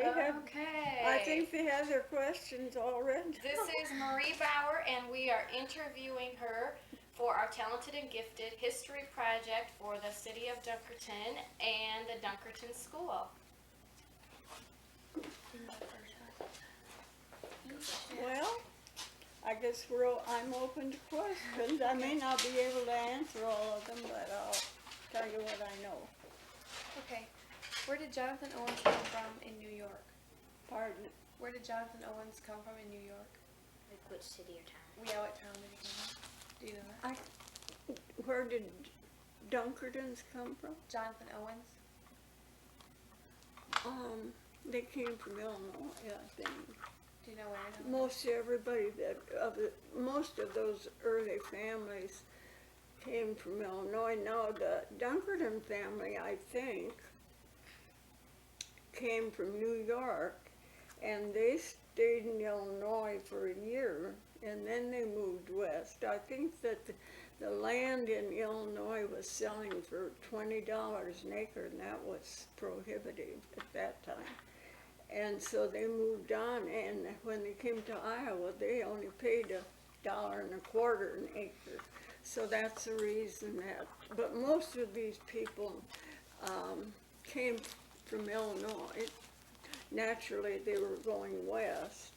I think they have their questions already. This is Marie Bauer, and we are interviewing her for our Talented and Gifted History Project for the City of Dunkerton and the Dunkerton School. Well, I guess I'm open to questions. I may not be able to answer all of them, but I'll tell you what I know. Okay. Where did Jonathan Owens come from in New York? Pardon? Where did Jonathan Owens come from in New York? Like which city or town? Yeah, what town did he come from? Do you know that? Where did Dunkertons come from? Jonathan Owens? They came from Illinois, I think. Do you know where? Most everybody most of those early families came from Illinois. Now the Dunkerton family, I think, came from New York, and they stayed in Illinois for a year, and then they moved west. I think that the land in Illinois was selling for $20 an acre, and that was prohibitive at that time. And so they moved on, and when they came to Iowa, they only paid $1.25 an acre. So that's the reason that, but most of these people came from Illinois. Naturally, they were going west,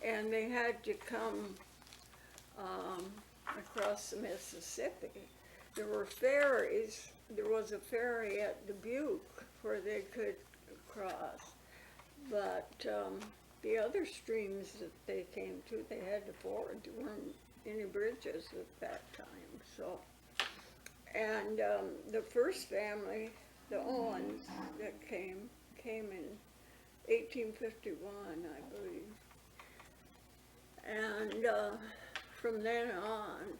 and they had to come across the Mississippi. There were ferries. There was a ferry at Dubuque where they could cross. But the other streams that they came to, they had to ford. There weren't any bridges at that time. So, and the first family, the Owens, that came in 1851, I believe. And from then on,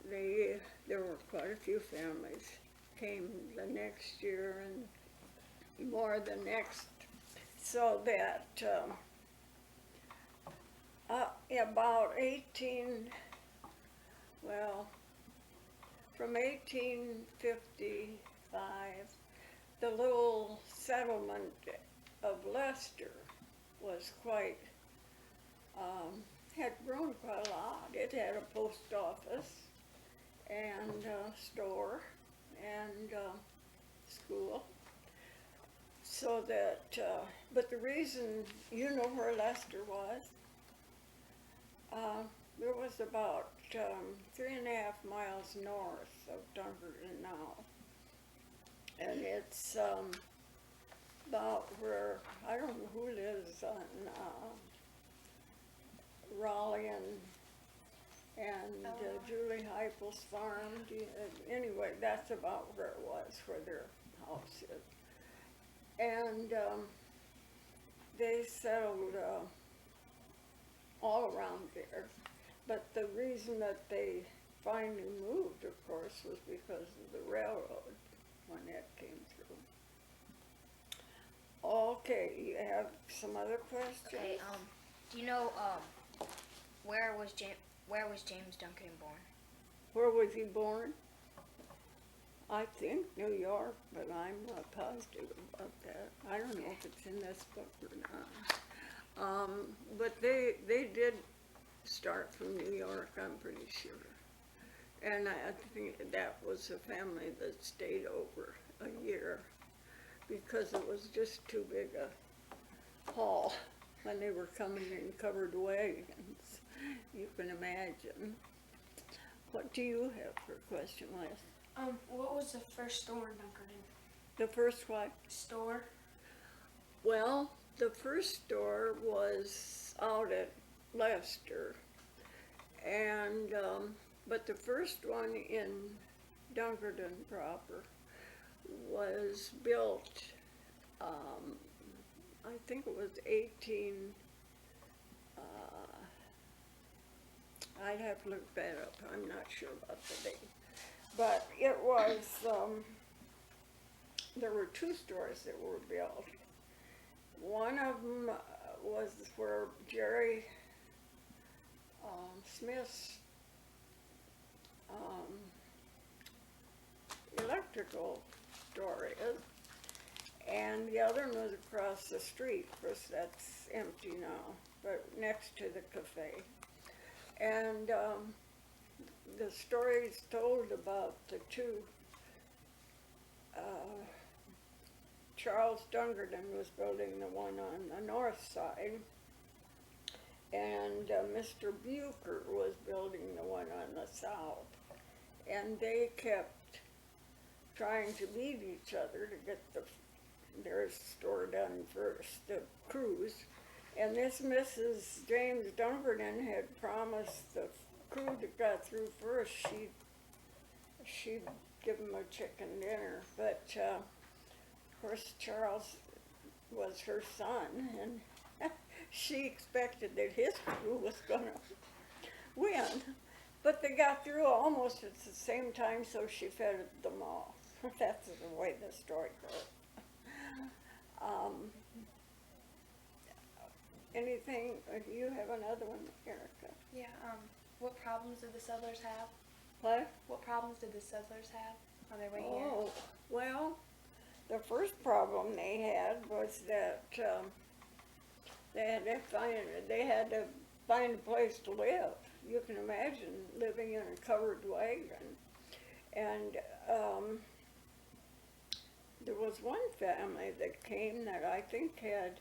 there were quite a few families came the next year and more the next. So that about from 1855, the little settlement of Leicester was had grown quite a lot. It had a post office and a store and school. So that, but the reason, you know where Leicester was? It was about 3.5 miles north of Dunkerton now. And it's about where, I don't know who lives on Raleigh and Julie Heupel's farm. Anyway, that's about where it was, where their house is. And they settled all around there. But the reason that they finally moved, of course, was because of the railroad when that came through. Okay, you have some other questions? Okay, do you know where was James Dunkerton born? Where was he born? I think New York, but I'm not positive about that. I don't know if it's in this book or not. But they did start from New York, I'm pretty sure. And I think that was a family that stayed over a year because it was just too big a haul when they were coming in covered wagons. You can imagine. What do you have for a question, Les? What was the first store in Dunkerton? The first what? Store? Well, the first store was out at Leicester, and but the first one in Dunkerton proper was built, I think it was 18, I'd have to look that up, I'm not sure about the date. But it was, there were two stores that were built. One of them was where Jerry Smith's electrical store is, and the other one was across the street. Of course, that's empty now, but next to the cafe. And the stories told about the two. Charles Dunkerton was building the one on the north side, and Mr. Bucher was building the one on the south. And they kept trying to beat each other to get their store done first, the crews. And this Mrs. James Dunkerton had promised the crew that got through first, she'd give them a chicken dinner. But of course, Charles was her son, and she expected that his crew was gonna win. But they got through almost at the same time, so she fed them all. That's the way the story goes. Anything, do you have another one, Erica? Yeah, what problems did the settlers have? What? What problems did the settlers have on their way here? Oh, well, the first problem they had was that they had to find a place to live. You can imagine living in a covered wagon. And there was one family that came that I think had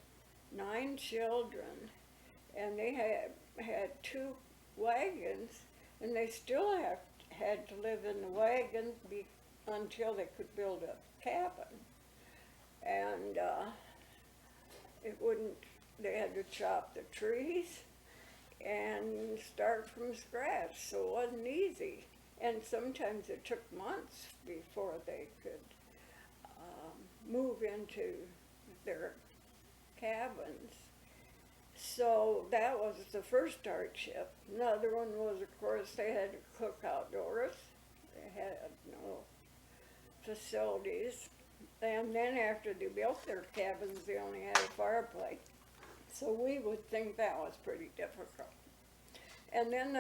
9 children, and they had 2 wagons, and they still had to live in the wagons until they could build a cabin. And they had to chop the trees and start from scratch, so it wasn't easy. And sometimes it took months before they could move into their cabins. So that was the first hardship. Another one was, of course, they had to cook outdoors. They had no facilities. And then after they built their cabins, they only had a fireplace. So we would think that was pretty difficult. And then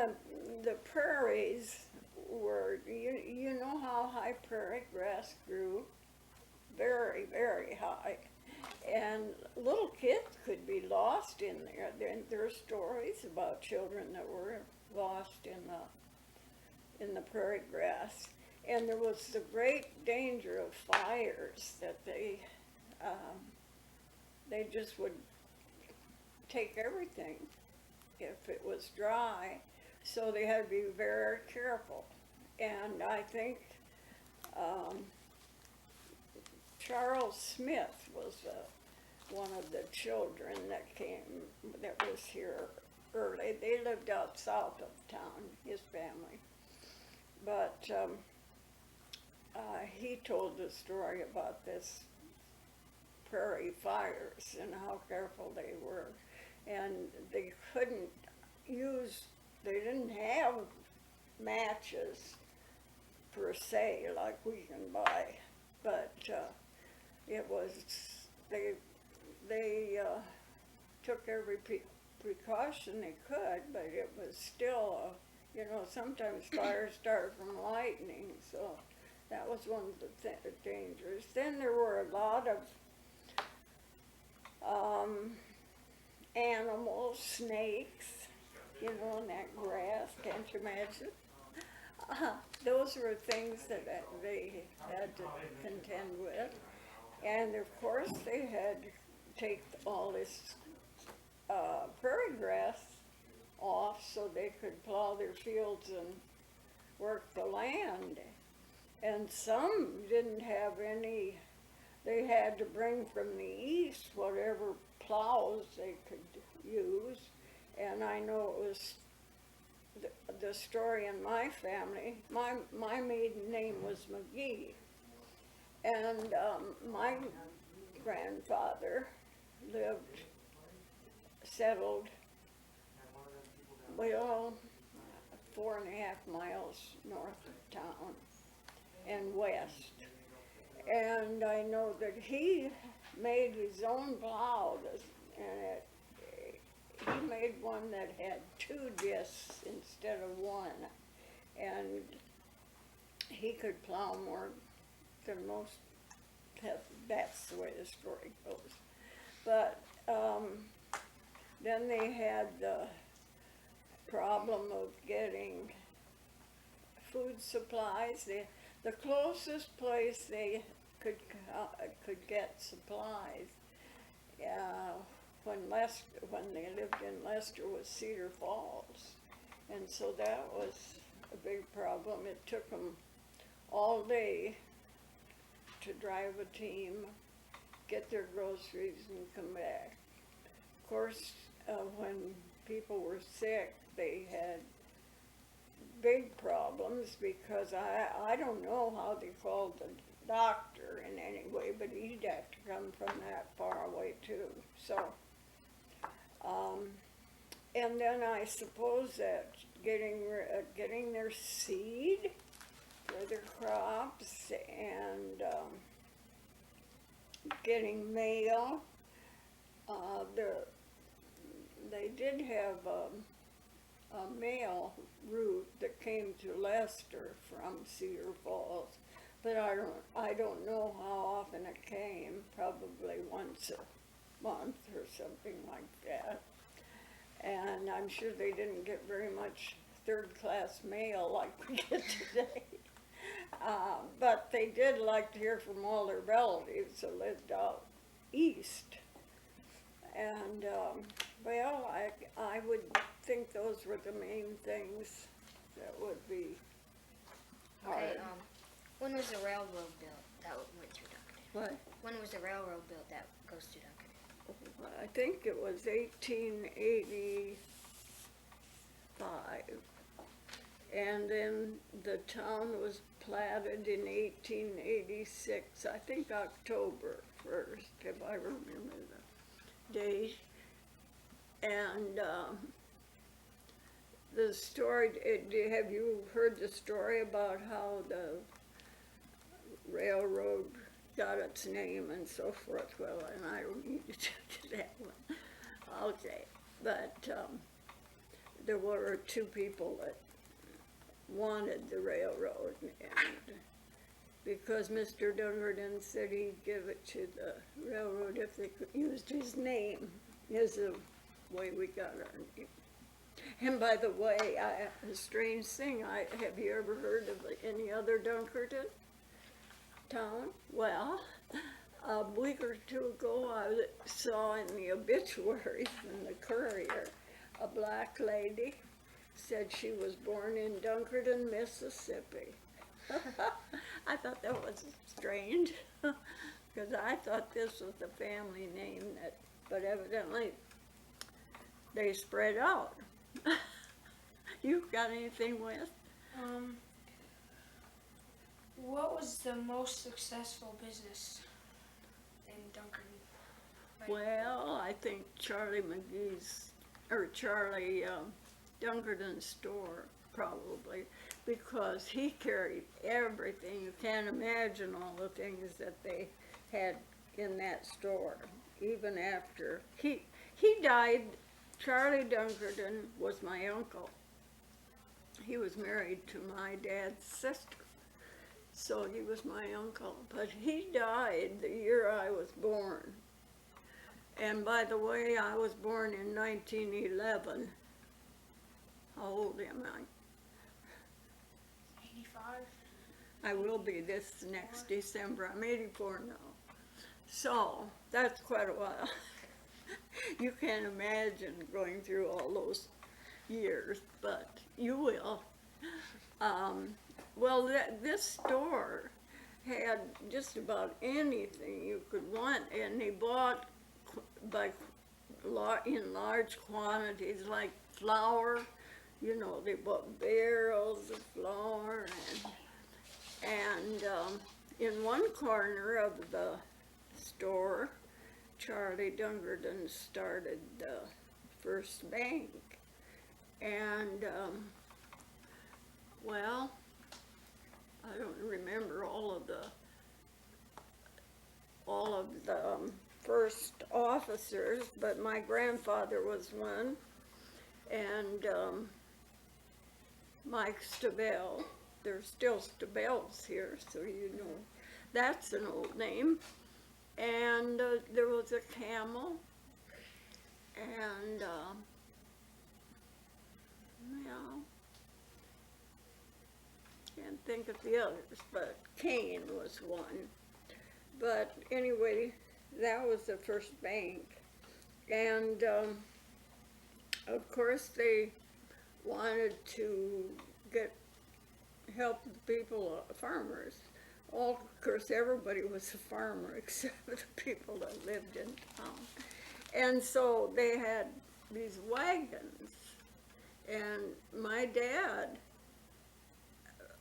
the prairies were, you know how high prairie grass grew? Very, very high. And little kids could be lost in there. There are stories about children that were lost in the prairie grass. And there was the great danger of fires, that they just would take everything if it was dry. So they had to be very careful. And I think Charles Smith was one of the children that was here early. They lived out south of town, his family. But he told the story about this prairie fires and how careful they were. And they didn't have matches per se like we can buy, but it was, they took every precaution they could, but it was still, sometimes fires start from lightning, so that was one of the dangers. Then there were a lot of animals, snakes, in that grass, can't you imagine? Those were things that they had to contend with. And of course they had to take all this prairie grass off so they could plow their fields and work the land. And some didn't have any, they had to bring from the east whatever plows they could use. And I know it was the story in my family. My maiden name was McGee. And my grandfather settled, 4.5 miles north of town and west. And I know that he made his own plow, and he made one that had 2 discs instead of 1. And he could plow more than most that's the way the story goes. But, then they had the problem of getting food supplies. The closest place they could get supplies, when they lived in Leicester, was Cedar Falls. And so that was a big problem. It took them all day to drive a team, get their groceries, and come back. Of course, when people were sick, they had big problems, because I don't know how they called the doctor in any way, but he'd have to come from that far away too. So, and then I suppose that getting their seed for their crops, and getting mail. They did have a mail route that came to Leicester from Cedar Falls, but I don't know how often it came. Probably once a month or something like that. And I'm sure they didn't get very much third-class mail like we get today. But they did like to hear from all their relatives that lived out east. And, well, I would think those were the main things that would be hard. Okay, when was the railroad built that went through Dunkerton? What? When was the railroad built that goes to Dunkerton? I think it was 1885. And then the town was platted in 1886, I think October 1st, if I remember the date. And the story, have you heard the story about how the railroad got its name and so forth? Well, and I don't need to tell you that one. Okay, but there were two people that wanted the railroad, and because Mr. Dunkerton said he'd give it to the railroad if they could use his name, is the way we got our name. And by the way, a strange thing, have you ever heard of any other Dunkerton town? Well, a week or two ago, I saw in the obituaries in the Courier, a black lady said she was born in Dunkerton, Mississippi. I thought that was strange, because I thought this was the family name but evidently they spread out. You got anything, Wes? What was the most successful business in Dunkerton? Well, I think Charlie Dunkerton's store, probably, because he carried everything. You can't imagine all the things that they had in that store, even after he died. Charlie Dunkerton was my uncle. He was married to my dad's sister, so he was my uncle. But he died the year I was born. And by the way, I was born in 1911. How old am I? 85. I will be this next December. I'm 84 now. So, that's quite a while. You can't imagine going through all those years, but you will. Well, this store had just about anything you could want, and they bought in large quantities, like flour. You know, they bought barrels of flour, and in one corner of the store, Charlie Dunkerton started the first bank. And, well, I don't remember all of the first officers, but my grandfather was one, and Mike Stabell. There's still Stabells here, so you know That's an old name. And there was a camel, and yeah, can't think of the others, but Cain was one. But anyway, that was the first bank. And of course they wanted to help the people, farmers. Of course, everybody was a farmer except the people that lived in town. And so they had these wagons. And my dad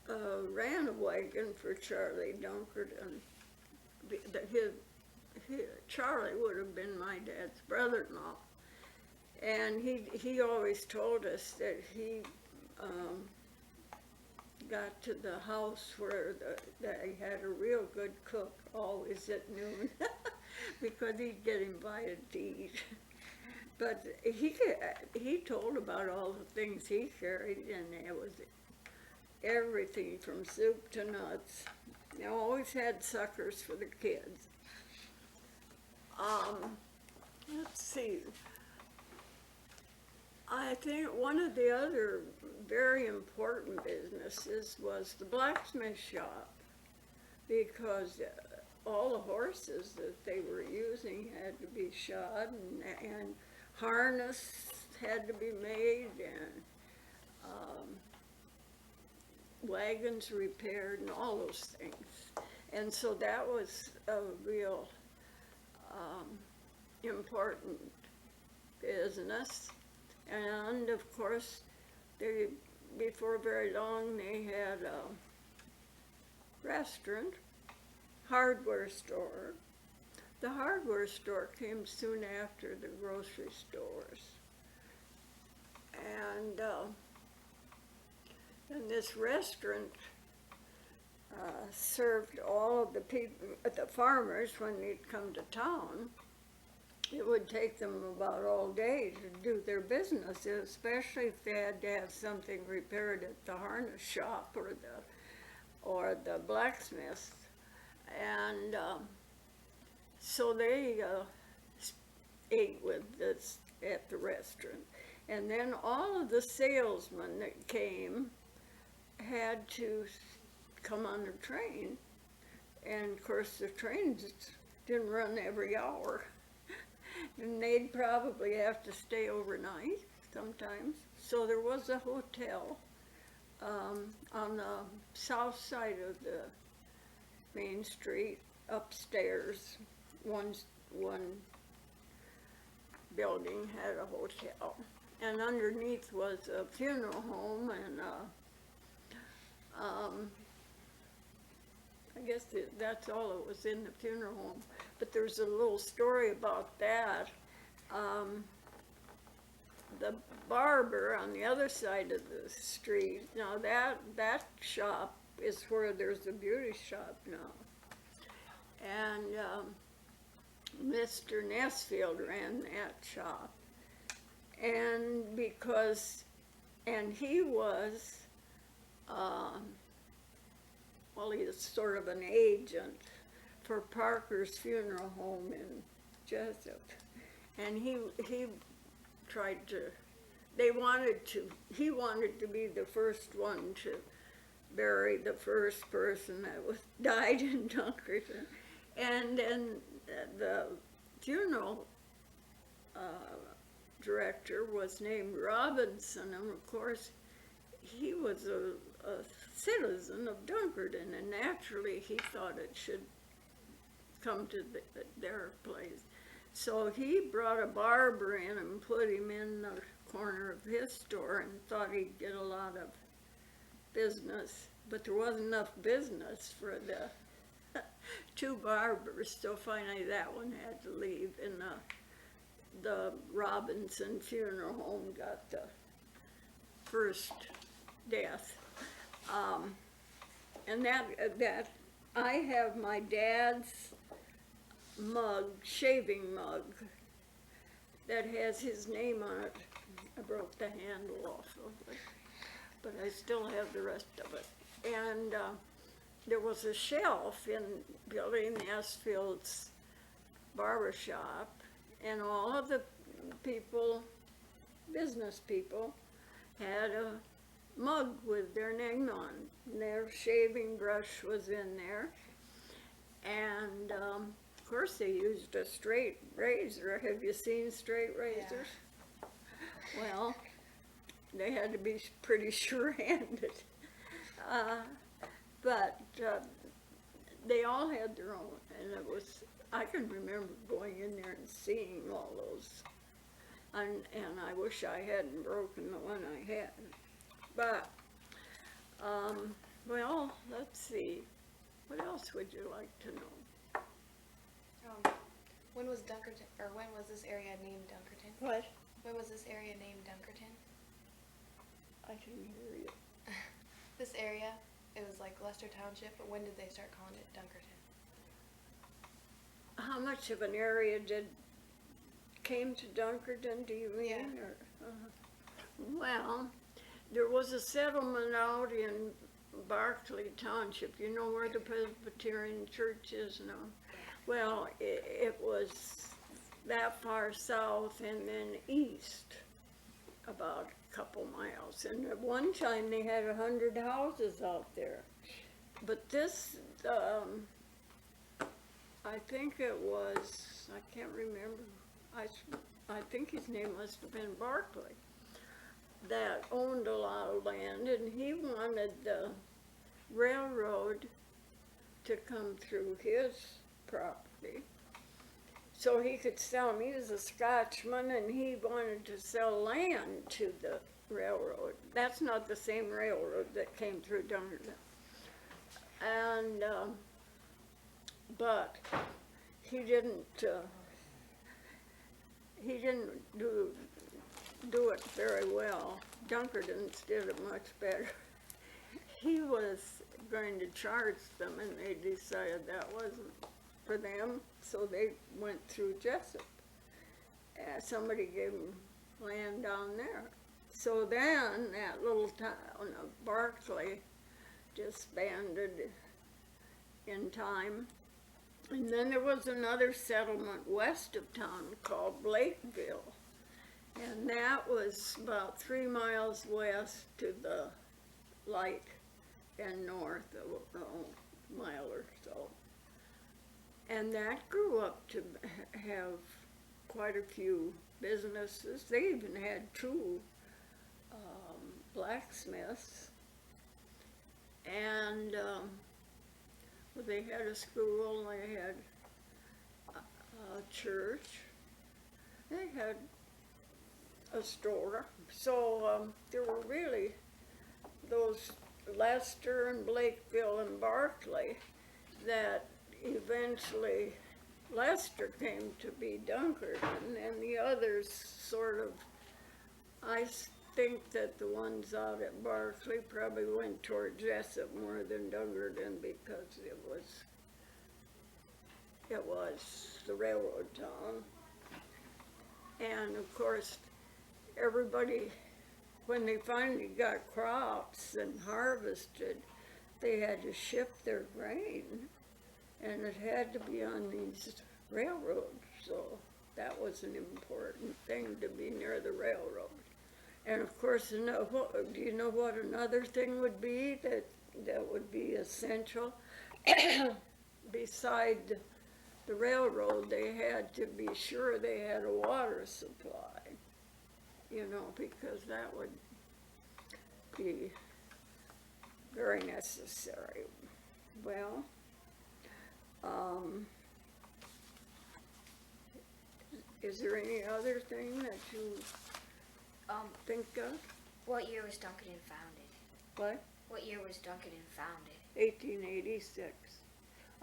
ran a wagon for Charlie Dunkerton. Charlie would have been my dad's brother-in-law. And he always told us that he got to the house where they had a real good cook always at noon because he'd get invited to eat. But he told about all the things he carried, and it was everything from soup to nuts. They always had suckers for the kids. Let's see. I think one of the other very important businesses was the blacksmith shop, because all the horses that they were using had to be shod, and harness had to be made, and wagons repaired, and all those things. And so that was a real important business. And of course, before very long, they had a restaurant, hardware store. The hardware store came soon after the grocery stores. And this restaurant served all of the people, the farmers, when they'd come to town. It would take them about all day to do their business, especially if they had to have something repaired at the harness shop or the blacksmith. And so they ate with this at the restaurant. And then all of the salesmen that came had to come on the train. And of course the trains didn't run every hour. And they'd probably have to stay overnight sometimes. So there was a hotel on the south side of the main street, upstairs. One building had a hotel, and underneath was a funeral home, and I guess that's all that was in the funeral home. But there's a little story about that. The barber on the other side of the street, now that shop is where there's a beauty shop now. And Mr. Nesfield ran that shop. And he was, he was sort of an agent for Parker's Funeral Home in Jessup. And he wanted to be the first one to bury the first person that died in Dunkerton. And then the funeral director was named Robinson, and of course he was a citizen of Dunkerton, and naturally he thought it should come to their place. So he brought a barber in and put him in the corner of his store and thought he'd get a lot of business, but there wasn't enough business for the two barbers, so finally that one had to leave, and the Robinson Funeral Home got the first death. And that I have my dad's mug, shaving mug, that has his name on it. I broke the handle off of it, but I still have the rest of it. And there was a shelf in Billy Nashville's barber shop, and all of the people, business people, had a mug with their name on. Their shaving brush was in there, and of course they used a straight razor. Have you seen straight razors? Well, they had to be pretty sure-handed. But they all had their own, and it was, I can remember going in there and seeing all those, and I wish I hadn't broken the one I had. But, well, let's see, what else would you like to know? When was Dunkerton, or when was this area named Dunkerton? What? When was this area named Dunkerton? I didn't hear you. This area, it was like Lester Township, but when did they start calling it Dunkerton? How much of an area came to Dunkerton, do you mean? Yeah. Or, well, there was a settlement out in Barclay Township. You know where the Presbyterian Church is now? Well, it was that far south and then east, about a couple miles. And at one time they had 100 houses out there. But this, I think it was, I can't remember, I think his name must have been Barclay, that owned a lot of land, and he wanted the railroad to come through his property so he could sell them. He was a Scotchman, and he wanted to sell land to the railroad. That's not the same railroad that came through Dunkerton. And but he didn't do it very well. Dunkerton's did it much better. He was going to charge them, and they decided that wasn't for them, so they went through Jessup. Somebody gave them land down there. So then that little town of Barclay disbanded in time. And then there was another settlement west of town called Blakeville. And that was about 3 miles west to the light and north of a mile or so. And that grew up to have quite a few businesses. They even had 2 blacksmiths. And well, they had a school, they had a church, they had a store. So there were really those Lester and Blakeville and Barclay that eventually Lester came to be Dunkerton, and the others sort of, I think that the ones out at Barclay probably went toward Jessup more than Dunkerton because it was the railroad town. And of course, everybody, when they finally got crops and harvested, they had to ship their grain, and it had to be on these railroads. So that was an important thing, to be near the railroad. And of course, do you know what another thing would be that would be essential? Beside the railroad, they had to be sure they had a water supply, you know, because that would be very necessary. Well, is there any other thing that you think of? What year was Dunkerton founded? What? What year was Dunkerton founded? 1886,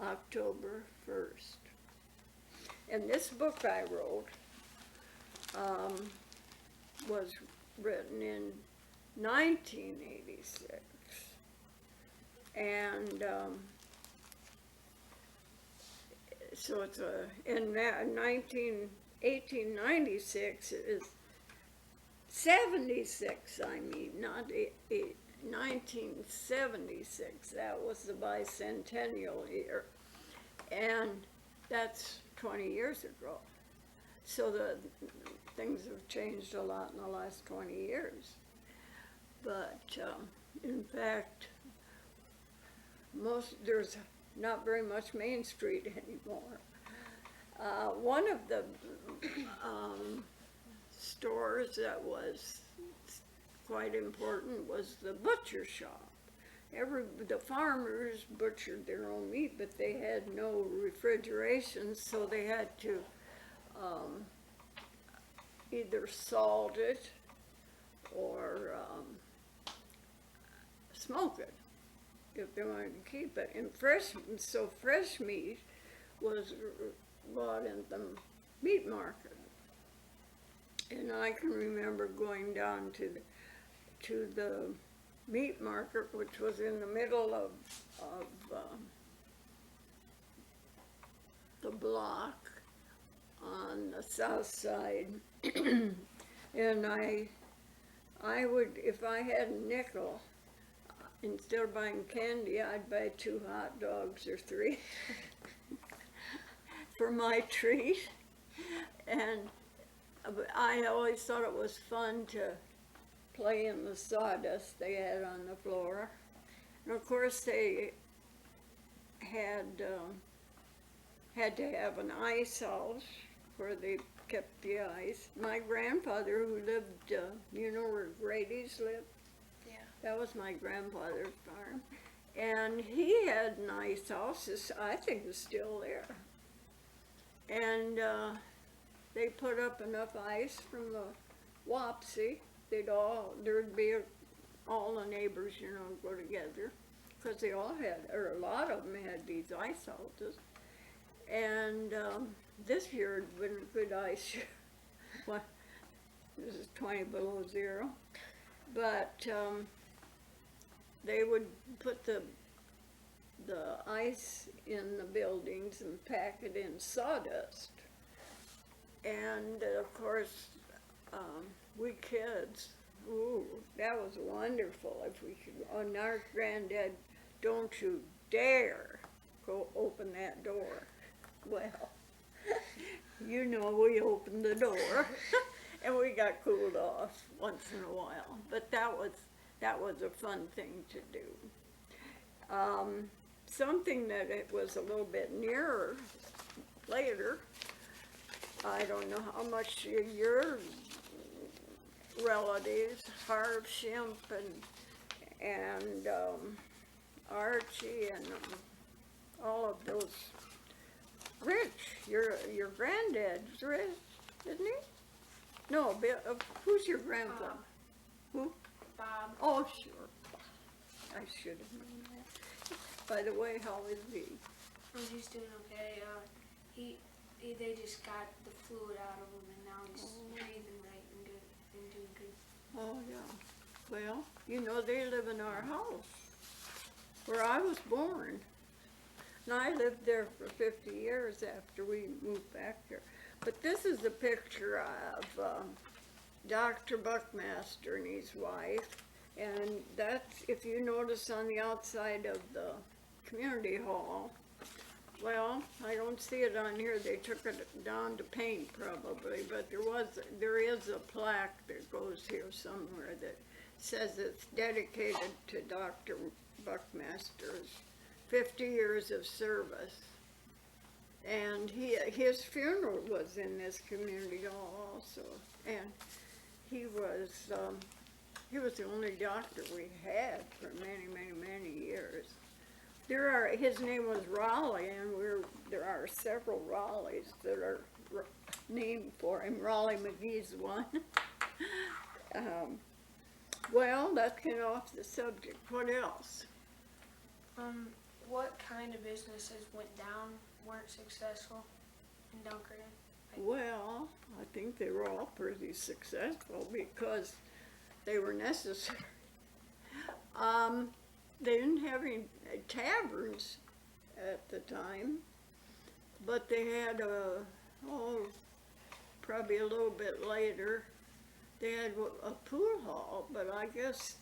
October 1st. And this book I wrote was written in 1986. And so it's in 1896 is 76, I mean, not 1976, that was the bicentennial year, and that's 20 years ago. So the things have changed a lot in the last 20 years. But in fact, there's not very much Main Street anymore. One of the stores that was quite important was the butcher shop. The farmers butchered their own meat, but they had no refrigeration, so they had to either salt it or smoke it if they wanted to keep it. And fresh meat was bought in the meat market. And I can remember going down to the meat market, which was in the middle of the block on the south side. And I would, if I had a nickel, instead of buying candy, I'd buy 2 hot dogs or 3 for my treat. And I always thought it was fun to play in the sawdust they had on the floor. And of course they had to have an ice house where they kept the ice. My grandfather, who lived, you know where Grady's lived? Yeah. That was my grandfather's farm. And he had an ice house, I think it's still there. And they put up enough ice from the Wapsie. There'd be all the neighbors, you know, go together, because they all had, or a lot of them had these ice houses. And this year had been a good ice year. Well, this is 20 below zero. But they would put the ice in the buildings and pack it in sawdust. And of course, we kids, ooh, that was wonderful. If we could, and our granddad, don't you dare go open that door. Well, you know, we opened the door and we got cooled off once in a while. But that was a fun thing to do. Something that it was a little bit nearer later, I don't know how much your relatives, Harv, Shimp, and Archie, and all of those. Rich, your granddad's rich, isn't he? No, who's your grandpa? Who? Bob. Oh, sure. I should have known that. By the way, how is he? He's doing okay. They just got the fluid out of him, and now he's breathing right and good and doing good. Oh, yeah. Well, you know, they live in our house where I was born. And I lived there for 50 years after we moved back here. But this is a picture of Dr. Buckmaster and his wife. And that's, if you notice on the outside of the community hall, well, I don't see it on here. They took it down to paint probably, but there is a plaque that goes here somewhere that says it's dedicated to Dr. Buckmaster's 50 years of service. And his funeral was in this community hall also. And he was the only doctor we had for many, many, many years. His name was Raleigh, and there are several Raleighs that are named for him. Raleigh McGee's one. Well, that's kind of off the subject. What else? What kind of businesses weren't successful in Dunkerton? Well, I think they were all pretty successful because they were necessary. They didn't have any taverns at the time, but they had probably a little bit later, they had a pool hall, but I guess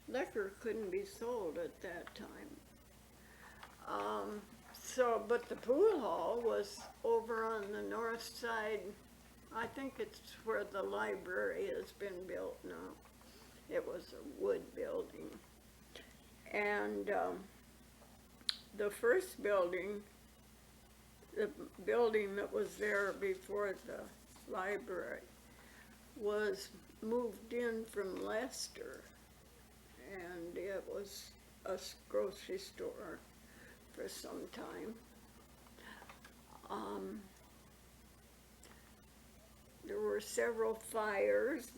liquor couldn't be sold at that time. But the pool hall was over on the north side. I think it's where the library has been built now. It was a wood building. And the first building, the building that was there before the library, was moved in from Leicester, and it was a grocery store for some time. There were several fires.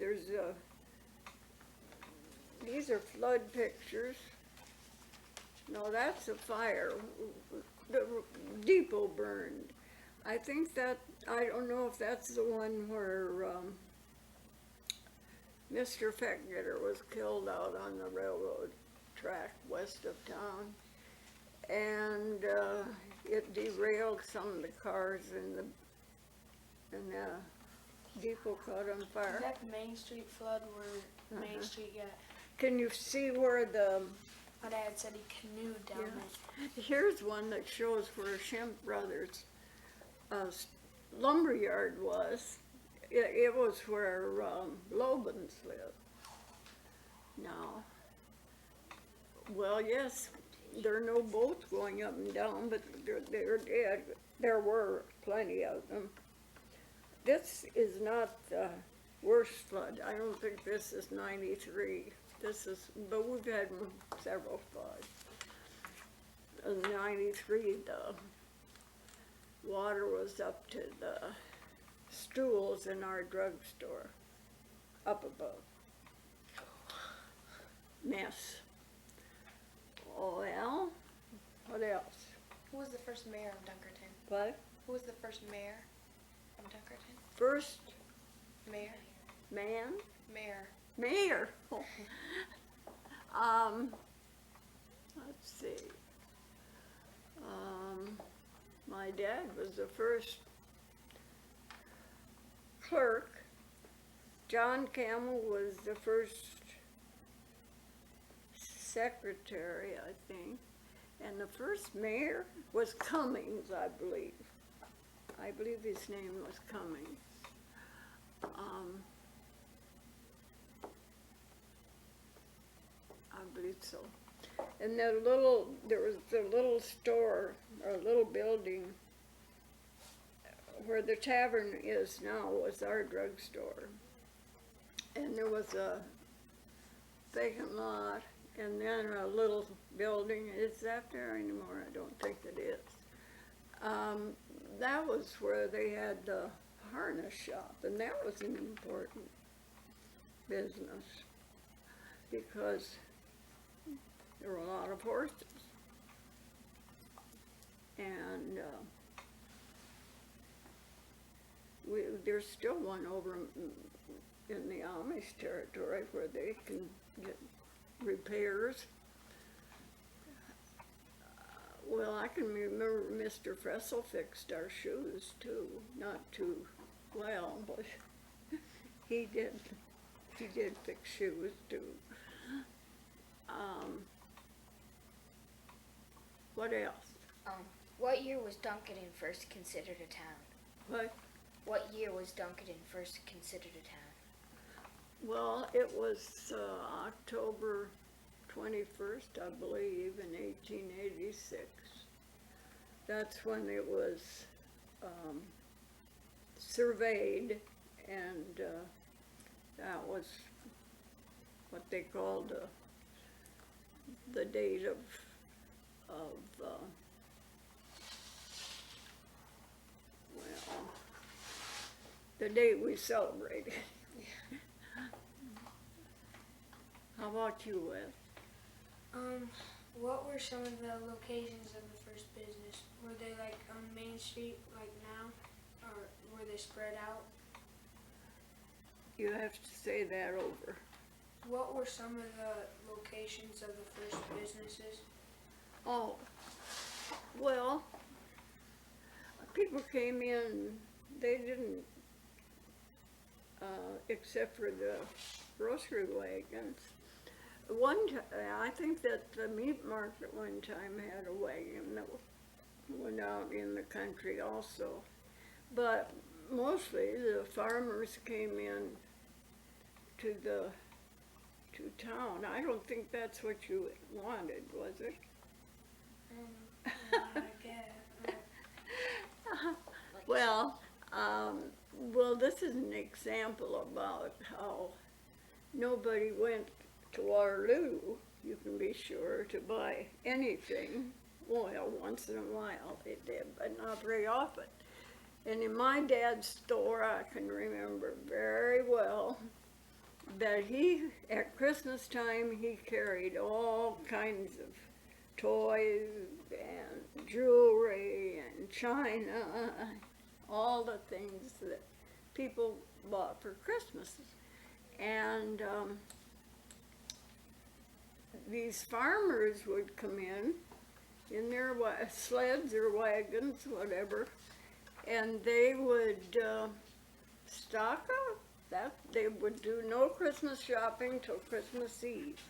These are flood pictures. No, that's a fire. The depot burned. I don't know if that's the one where Mr. Feckgetter was killed out on the railroad track west of town. And it derailed some of the cars and the depot caught on Is fire. that the Main Street flood where Main Street got? Can you see where My dad said he canoed down it. here's one that shows where Shemp Brothers lumberyard was. It was where Lobans lived. Now, well, yes, there are no boats going up and down, but they're dead. There were plenty of them. This is not the worst flood. I don't think this is 93. But we've had several floods. In 93, the water was up to the stools in our drugstore, up above. Mess. Oh, well, what else? Who was the first mayor of Dunkerton? What? Who was the first mayor of Dunkerton? First Mayor? man? Mayor. Mayor. Let's see. My dad was the first clerk. John Campbell was the first secretary, I think. And the first mayor was Cummings, I believe. I believe his name was Cummings. I believe so. And there was a little store, or a little building, where the tavern is now, was our drugstore. And there was a vacant lot, and then a little building. Is that there anymore? I don't think it is. That was where they had the harness shop, and that was an important business because there were a lot of horses. And there's still one over in the Amish territory where they can get repairs. Well, I can remember Mr. Fressel fixed our shoes too, not too well, but he did fix shoes too. What else? What year was Dunkerton first considered a town? What year was Dunkerton first considered a town? Well, it was October 21st, I believe, in 1886. That's when it was surveyed, and that was what they called the date of the date we celebrated. How about you, Wes? What were some of the locations of the first business? Were they like on Main Street like now, or were they spread out? You have to say that over. What were some of the locations of the first businesses? Oh, well, people came in, they didn't, except for the grocery wagons, I think that the meat market one time had a wagon that went out in the country also. But mostly the farmers came in to town. I don't think that's what you wanted, was it? I guess. Well, well, this is an example about how nobody went to Waterloo, you can be sure, to buy anything. Well, once in a while they did, but not very often. And in my dad's store, I can remember very well that at Christmas time, he carried all kinds of toys and jewelry and china, all the things that people bought for Christmas. And these farmers would come in their sleds or wagons, whatever, and they would stock up. They would do no Christmas shopping till Christmas Eve.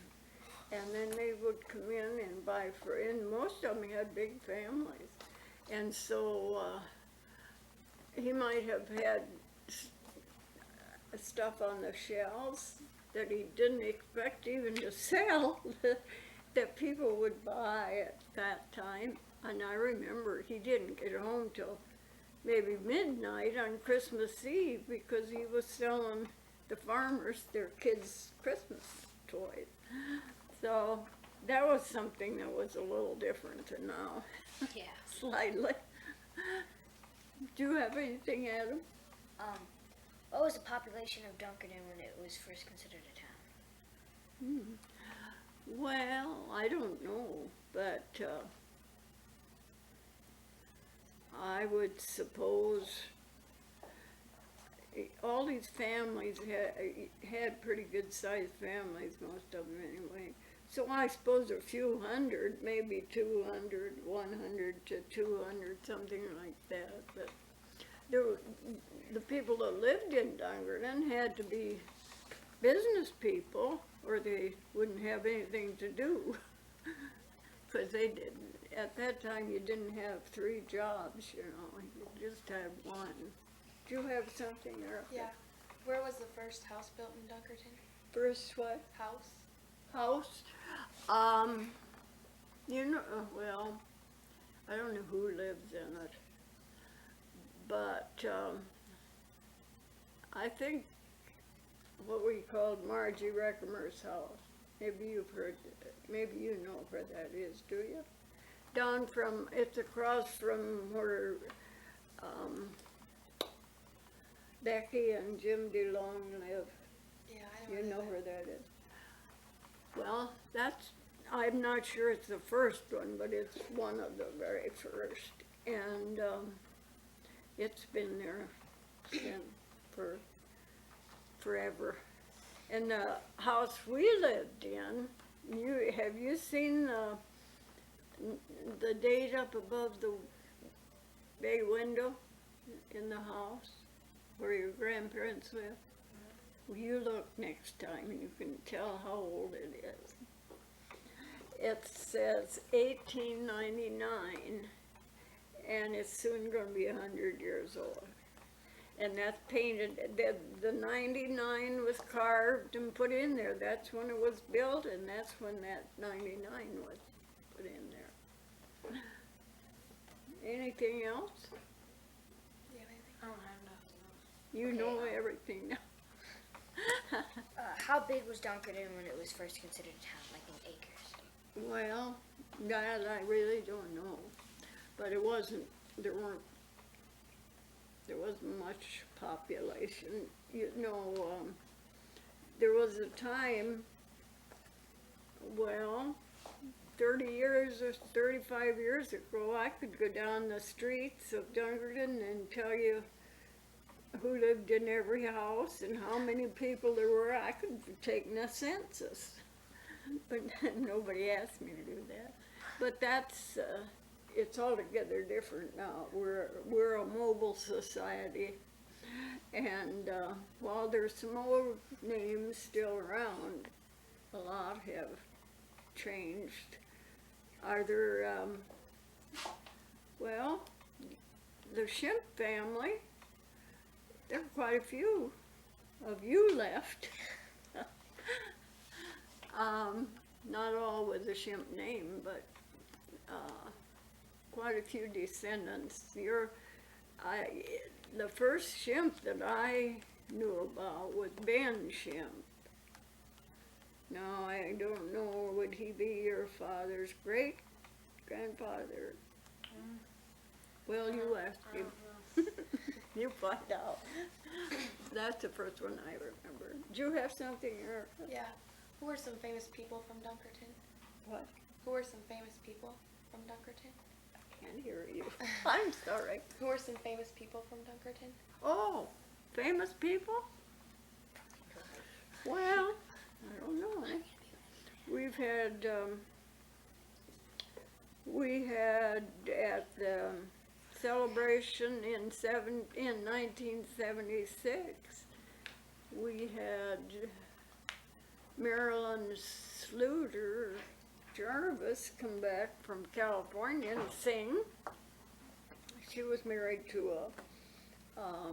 And then they would come in and buy and most of them had big families. And so he might have had stuff on the shelves that he didn't expect even to sell that people would buy at that time. And I remember he didn't get home till maybe midnight on Christmas Eve because he was selling the farmers their kids' Christmas toys. So that was something that was a little different than now. Yeah. Slightly. Do you have anything, Adam? What was the population of Dunkerton when it was first considered a town? Well, I don't know, but I would suppose all these families had pretty good sized families, most of them anyway. So I suppose a few hundred, maybe 200, 100 to 200, something like that. But the people that lived in Dunkerton had to be business people or they wouldn't have anything to do. Because they didn't. At that time, you didn't have 3 jobs, you know, you just had one. Do you have something there? Yeah. Where was the first house built in Dunkerton? First what? House? House? You know, well, I don't know who lives in it, but I think what we called Margie Reckermer's house. Maybe you've heard, maybe you know where that is, do you? Down from, it's across from where Becky and Jim DeLong live. Yeah, I You know. know where that is? Well, I'm not sure it's the first one, but it's one of the very first. And it's been there for forever. And the house we lived in, have you seen the date up above the bay window in the house where your grandparents lived? Well, you look next time and you can tell how old it is. It says 1899, and it's soon going to be 100 years old. And that's painted, the 99 was carved and put in there. That's when it was built, and that's when that 99 was put in there. Anything else? Yeah, maybe. I don't have nothing else. You Okay. know everything now. How big was Dunkerton when it was first considered a town, like in acres? Well, that I really don't know. But it wasn't, there wasn't much population. You know, there was a time, well, 30 years or 35 years ago, I could go down the streets of Dunkerton and tell you who lived in every house and how many people there were. I could have taken a census, but nobody asked me to do that. But that's, it's altogether different now. We're a mobile society, and while there's some old names still around, a lot have changed. Are there, well, the Shimp family, there are quite a few of you left. Not all with the Shimp name, but quite a few descendants. The first Shimp that I knew about was Ben Shimp. Now, I don't know, would he be your father's great-grandfather? Well, you ask I him. don't know. You find out. That's the first one I remember. Do you have something, Erica? Yeah. Who are some famous people from Dunkerton? What? Who are some famous people from Dunkerton? Can't hear you. I'm sorry. Who are some famous people from Dunkerton? Oh, famous people? Well, I don't know. We've had, we had at the celebration in 1976, we had Marilyn Sluter Jarvis come back from California and sing. She was married to a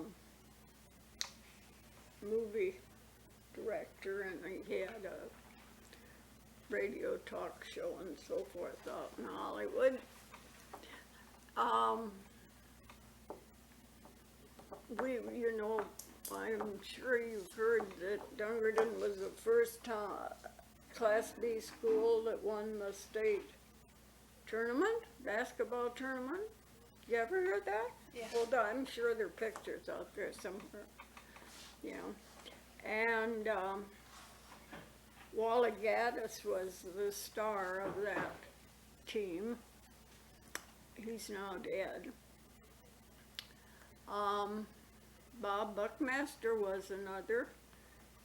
movie director, and he had a radio talk show and so forth out in Hollywood. You know, I'm sure you've heard that Dunkerton was the first Class B school that won the state tournament, basketball tournament. You ever heard that? Yeah. Well, I'm sure there are pictures out there somewhere, you know. And Wally Gaddis was the star of that team. He's now dead. Bob Buckmaster was another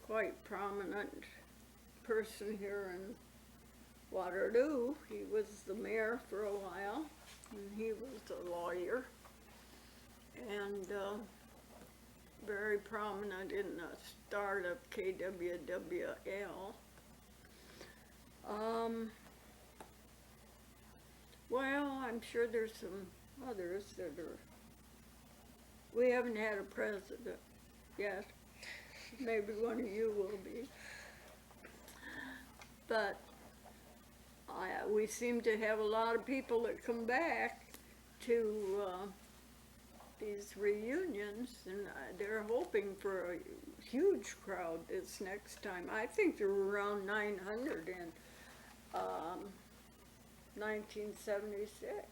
quite prominent person here in Waterloo. He was the mayor for a while, and he was a lawyer, and very prominent in the start of KWWL. Well, I'm sure there's some others that are. We haven't had a president yet. Maybe one of you will be. But we seem to have a lot of people that come back to these reunions, and they're hoping for a huge crowd this next time. I think there were around 900 in 1976.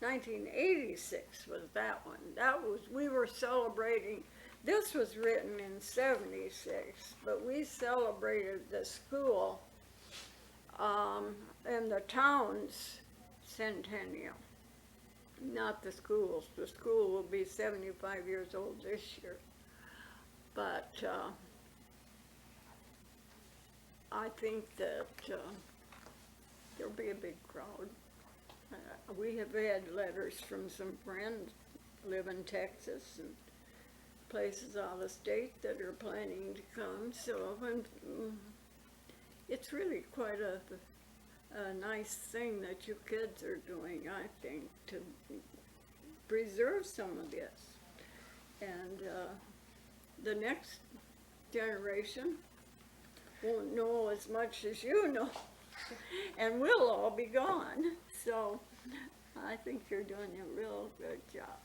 1986 was that one. We were celebrating, this was written in 76, but we celebrated the school and the town's centennial. Not the schools. The school will be 75 years old this year. But I think that there'll be a big crowd. We have had letters from some friends live in Texas and places out of state that are planning to come. So it's really quite a nice thing that you kids are doing, I think, to preserve some of this. And the next generation won't know as much as you know, and we'll all be gone. So I think you're doing a real good job.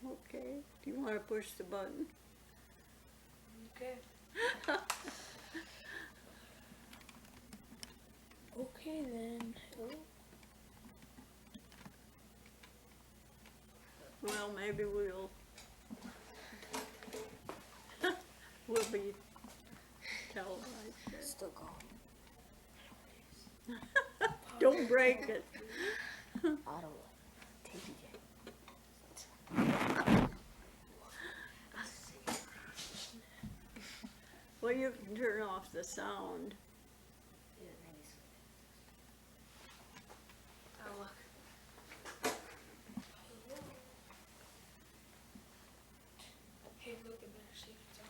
Okay, do you want to push the button? Okay. Okay then. Well, maybe we'll be televised. Still going. Don't break it. Ottawa. Well, you can turn off the sound. Oh, look. Hey, look, I better see if it's on.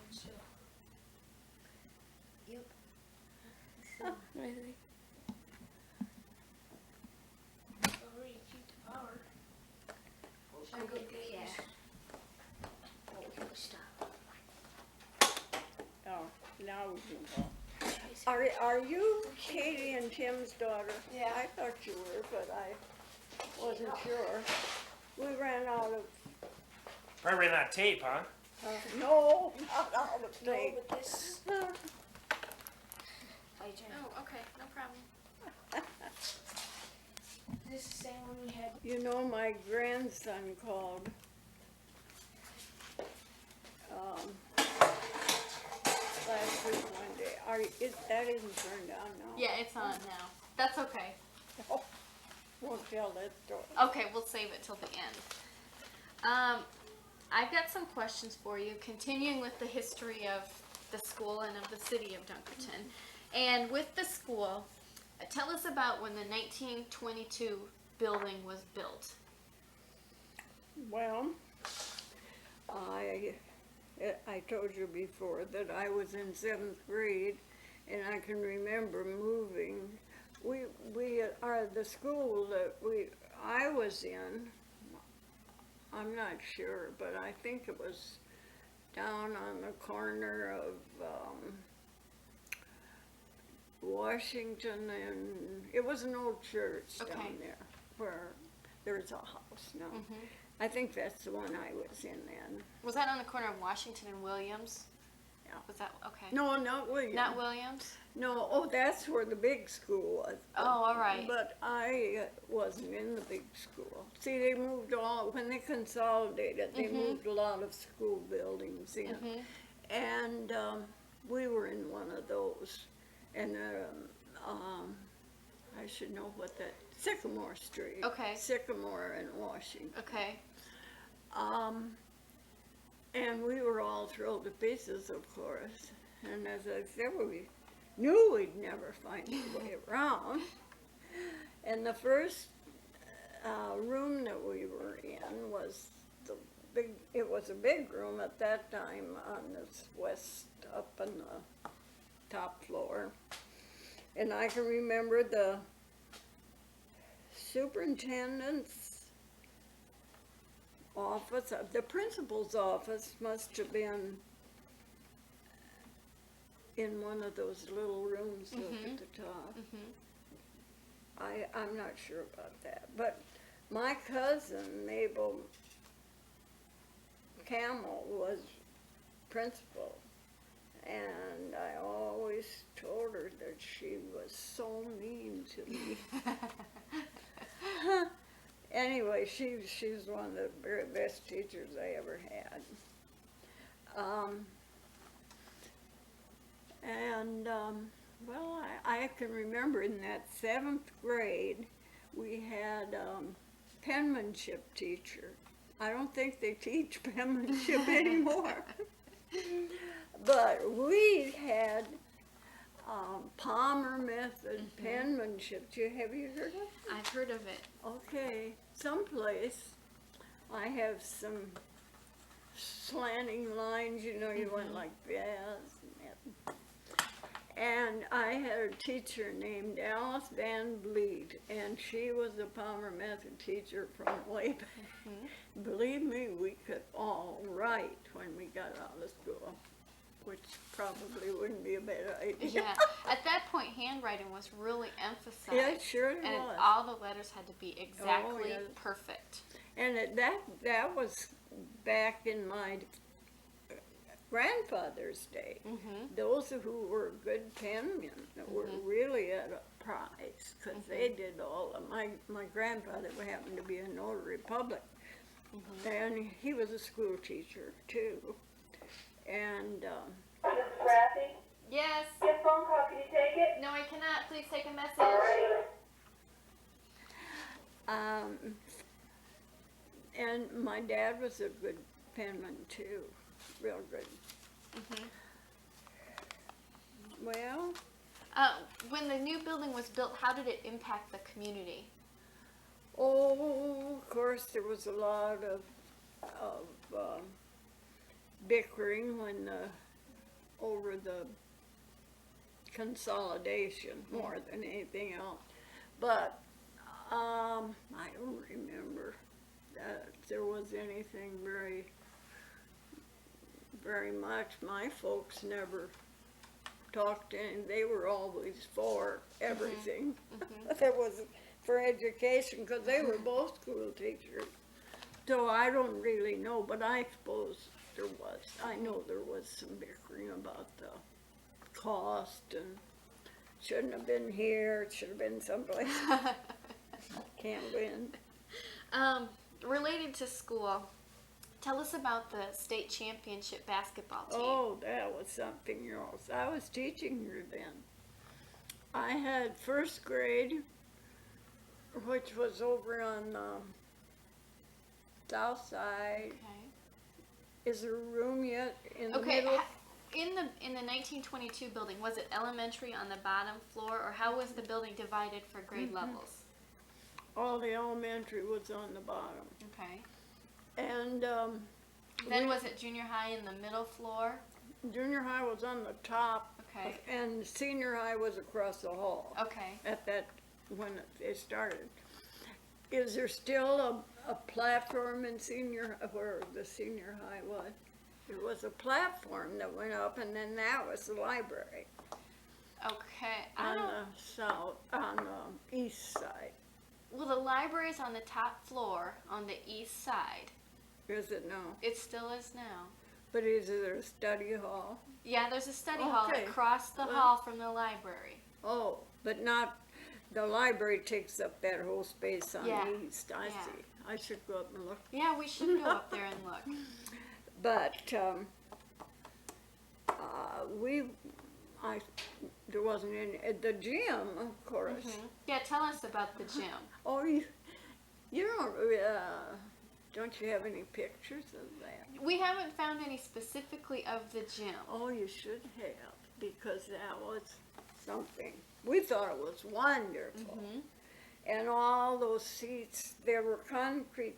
Amazing. Already keep the power. Should I go get Yeah. this? Stop. Oh, now we can go. Are you Katie and Tim's daughter? Yeah. I thought you were, but I wasn't sure. We ran out of, Probably ran out of tape, huh? no, not out of No, tape. but this. My turn. Oh, okay, no problem. This is the same one we had. You know, my grandson called. Last week one day. That isn't turned on now. Yeah, it's on now. That's okay. Oh, won't tell that story. Okay, we'll save it till the end. I've got some questions for you, continuing with the history of the school and of the city of Dunkerton. And with the school, tell us about when the 1922 building was built. Well, I told you before that I was in 7th grade, and I can remember moving. We are the school that I was in. I'm not sure, but I think it was down on the corner of Washington, and it was an old church Okay. down there where there's a house now. Mhm. I think that's the one I was in then. Was that on the corner of Washington and Williams? Yeah. Was that okay? No, not William. Not Williams? No, oh, that's where the big school was. Oh, all right. But I wasn't in the big school. See, they moved when they consolidated, they Mhm. moved a lot of school buildings in. Mhm. And we were in one of those. And I should know what that, Sycamore Street. Okay. Sycamore and Washington. Okay. And we were all thrilled to pieces, of course. And as I said, we knew we'd never find a way around. And the first room that we were in was it was a big room at that time on this up on the top floor. And I can remember the superintendent's office, the principal's office must have been in one of those little rooms up Mhm. at the top. Mhm. I'm not sure about that, but my cousin Mabel Camel was principal, and I always told her that she was so mean to me. Anyway, she's one of the very best teachers I ever had. Well, I can remember in that 7th grade, we had penmanship teacher. I don't think they teach penmanship anymore. But we had Palmer method penmanship. Have you heard of it? I've heard of it. Okay, someplace I have some slanting lines, you know, you went like this. And I had a teacher named Alice Van Vliet, and she was a Palmer Method teacher from way back. Believe me, we could all write when we got out of school, which probably wouldn't be a bad idea. Yeah. At that point, handwriting was really emphasized. Yeah, it sure And was. all the letters had to be exactly yes. perfect. And that was back in my grandfather's day. Mhm. Those who were good penmen were really at a prize, because they did all of my grandfather happened to be a notary public, and he was a school teacher too. And This is Kathy. Yes. Your phone call, can you take it? No, I cannot. Please take a message. Alright. and my dad was a good penman too, real good. Well, When the new building was built, how did it impact the community? oh, of course, there was a lot of bickering when over the consolidation more than anything else. But, I don't remember that there was anything very much. My folks never talked and they were always for everything that was for education, because they were both school teachers. So I don't really know, but I suppose I know there was some bickering about the cost and shouldn't have been here, it should have been someplace. Can't win. Related to school, tell us about the state championship basketball team. Oh, that was something else. I was teaching here then. I had first grade, which was over on the south side. Okay. Is there room yet in the Okay. middle? In the 1922 building, was it elementary on the bottom floor, or how was the building divided for grade levels? All the elementary was on the bottom. Okay. And Then was it junior high in the middle floor? junior high was on the top, Okay. and senior high was across the hall. Okay. At that, when it started. Is there still a platform in where the senior high was? There was a platform that went up, and then that was the library Okay. on the east side. Well, the library's on the top floor on the east side. Is it now? It still is now. But is there a study hall? Yeah, there's a study hall Okay. across the Well- hall from the library. Oh, but not, the library takes up that whole space on Yeah. the east, I Yeah. see. I should go up and look. Yeah, we should go up there and look. But, there wasn't any, at the gym, of course. Yeah, tell us about the gym. Oh, you don't you have any pictures of that? We haven't found any specifically of the gym. Oh, you should have, because that was something. We thought it was wonderful. And all those seats, there were concrete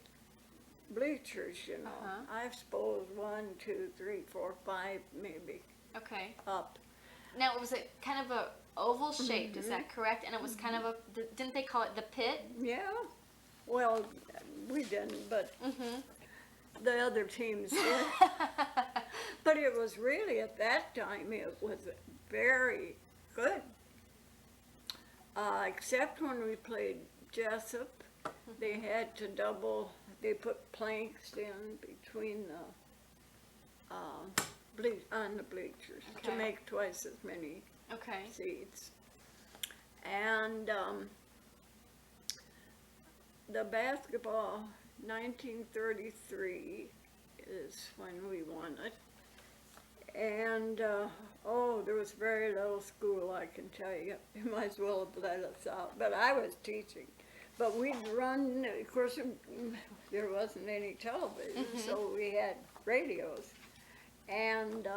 bleachers, you know. I suppose 1, 2, 3, 4, 5, maybe Okay. up. Now, was it kind of a oval shaped? Is that correct? And it was kind of didn't they call it the pit? Yeah. Well, we didn't, but the other teams did. But it was really, at that time, it was very good. Except when we played Jessup, they had to they put planks in between the, on the bleachers to Okay. make twice as many Okay. seats. And, the basketball, 1933 is when we won it. And, there was very little school, I can tell you. You might as well have let us out, but I was teaching. But we'd run, of course, there wasn't any television, so we had radios. And,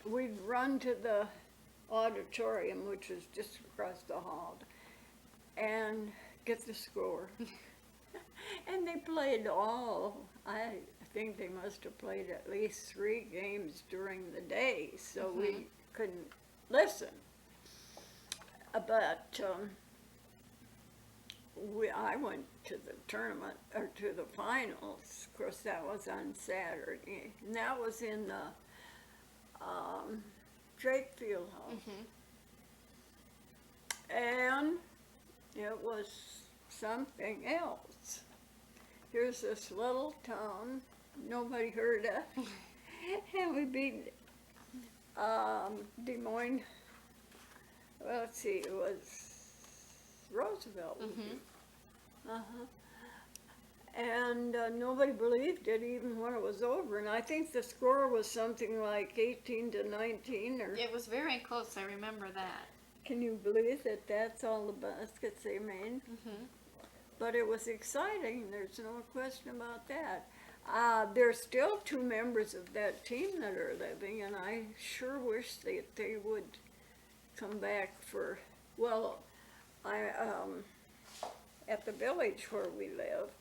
we'd run to the auditorium, which was just across the hall, and get the score. And they played I think they must have played at least 3 games during the day, so we couldn't listen. But I went to the tournament, or to the finals. Of course, that was on Saturday, and that was in the Drake Field House. And it was something else. Here's this little town nobody heard of, and we beat Des Moines. Well, let's see, it was Roosevelt. And nobody believed it even when it was over. And I think the score was something like 18-19, or It was very close. I remember that. can you believe that that's all the baskets they made? But it was exciting, there's no question about that. There's still 2 members of that team that are living, and I sure wish that they would come back for, well, at the village where we live,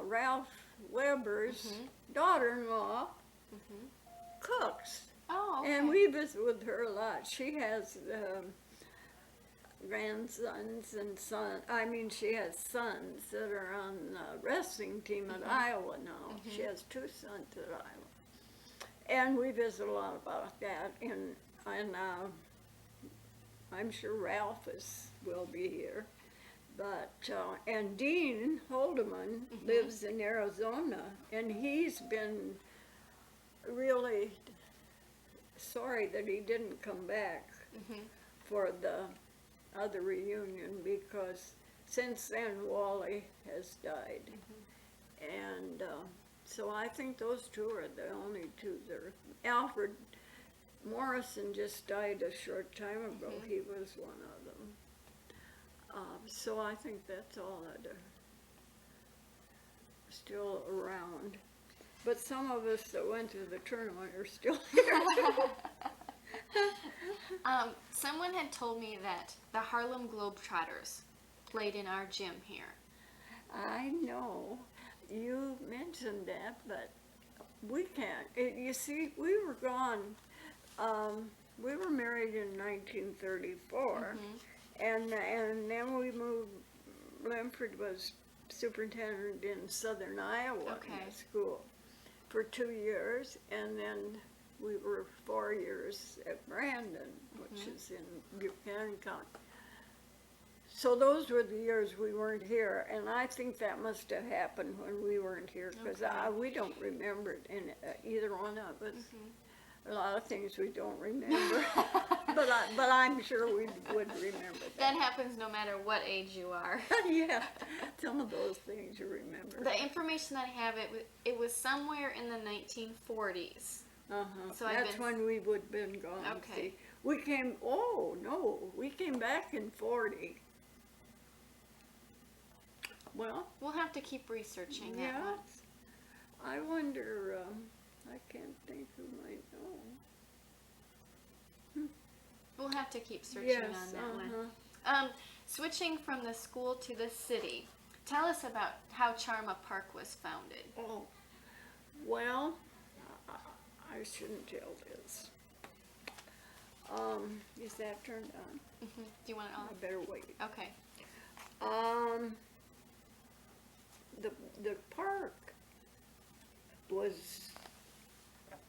Ralph Weber's daughter-in-law cooks. Oh, okay. And we visit with her a lot. She has grandsons and she has sons that are on the wrestling team at Iowa now. She has 2 sons at Iowa. And we visit a lot about that, and I'm sure Ralph will be here. But, and Dean Holdeman lives in Arizona, and he's been really sorry that he didn't come back for the other reunion, because since then Wally has died. And so I think those 2 are the only 2 there. Alfred Morrison just died a short time ago. He was one of them. So I think that's all that are still around. But some of us that went to the tournament are still here. Someone had told me that the Harlem Globetrotters played in our gym here. I know you mentioned that, but we can't. You see, we were gone. We were married in 1934, and then we moved. Lemford was superintendent in Southern Iowa in the school for 2 years, and then we were 4 years at Brandon, which is in Buchanan County. So those were the years we weren't here, and I think that must have happened when we weren't here, because we don't remember it in either one of us. A lot of things we don't remember, but I'm sure we would remember that. That happens no matter what age you are. Yeah, some of those things you remember. The information that I have, it was somewhere in the 1940s. So That's when we would have been gone. Okay. See. We came back in 40. Well, We'll have to keep researching that yeah, one. I wonder, I can't think who might know. We'll have to keep searching Yes, on that one. Switching from the school to the city, tell us about how Charma Park was founded. Oh, well, I shouldn't tell this. Is that turned on? Do you want it I on? better wait. Okay. The park was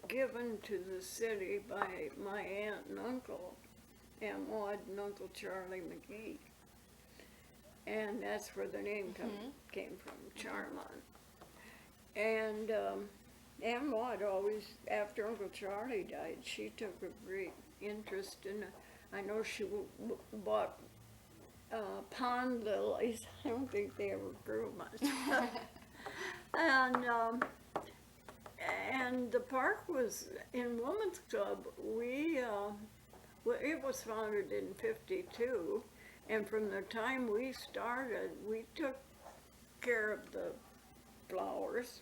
given to the city by my aunt and uncle, Aunt Maud and Uncle Charlie McGee. And that's where the name came from, Charmont. And Aunt Maud always, after Uncle Charlie died, she took a great interest in it. I know she bought pond lilies. I don't think they ever grew much. And the park was in Women's Club. It was founded in '52, and from the time we started, we took care of the flowers.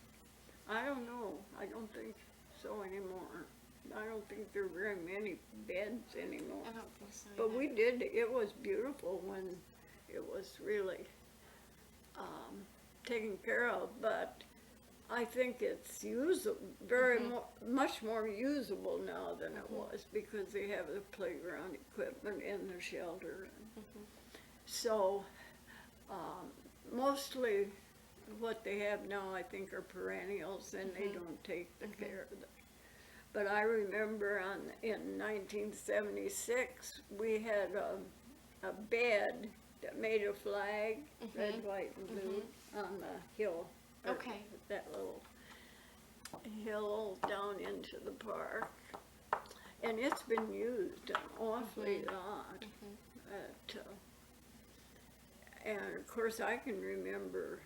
I don't know. I don't think so anymore. I don't think there are very many beds anymore. I don't think so. But either. we did, it was beautiful when it was really taken care of, but I think it's much more usable now than it was, because they have the playground equipment and the shelter. So mostly what they have now, I think, are perennials, and they don't take the care of them. But I remember in 1976, we had a bed that made a flag, red, white, and blue, on the hill. Okay. That little hill down into the park. And it's been used an awfully lot. And of course, I can remember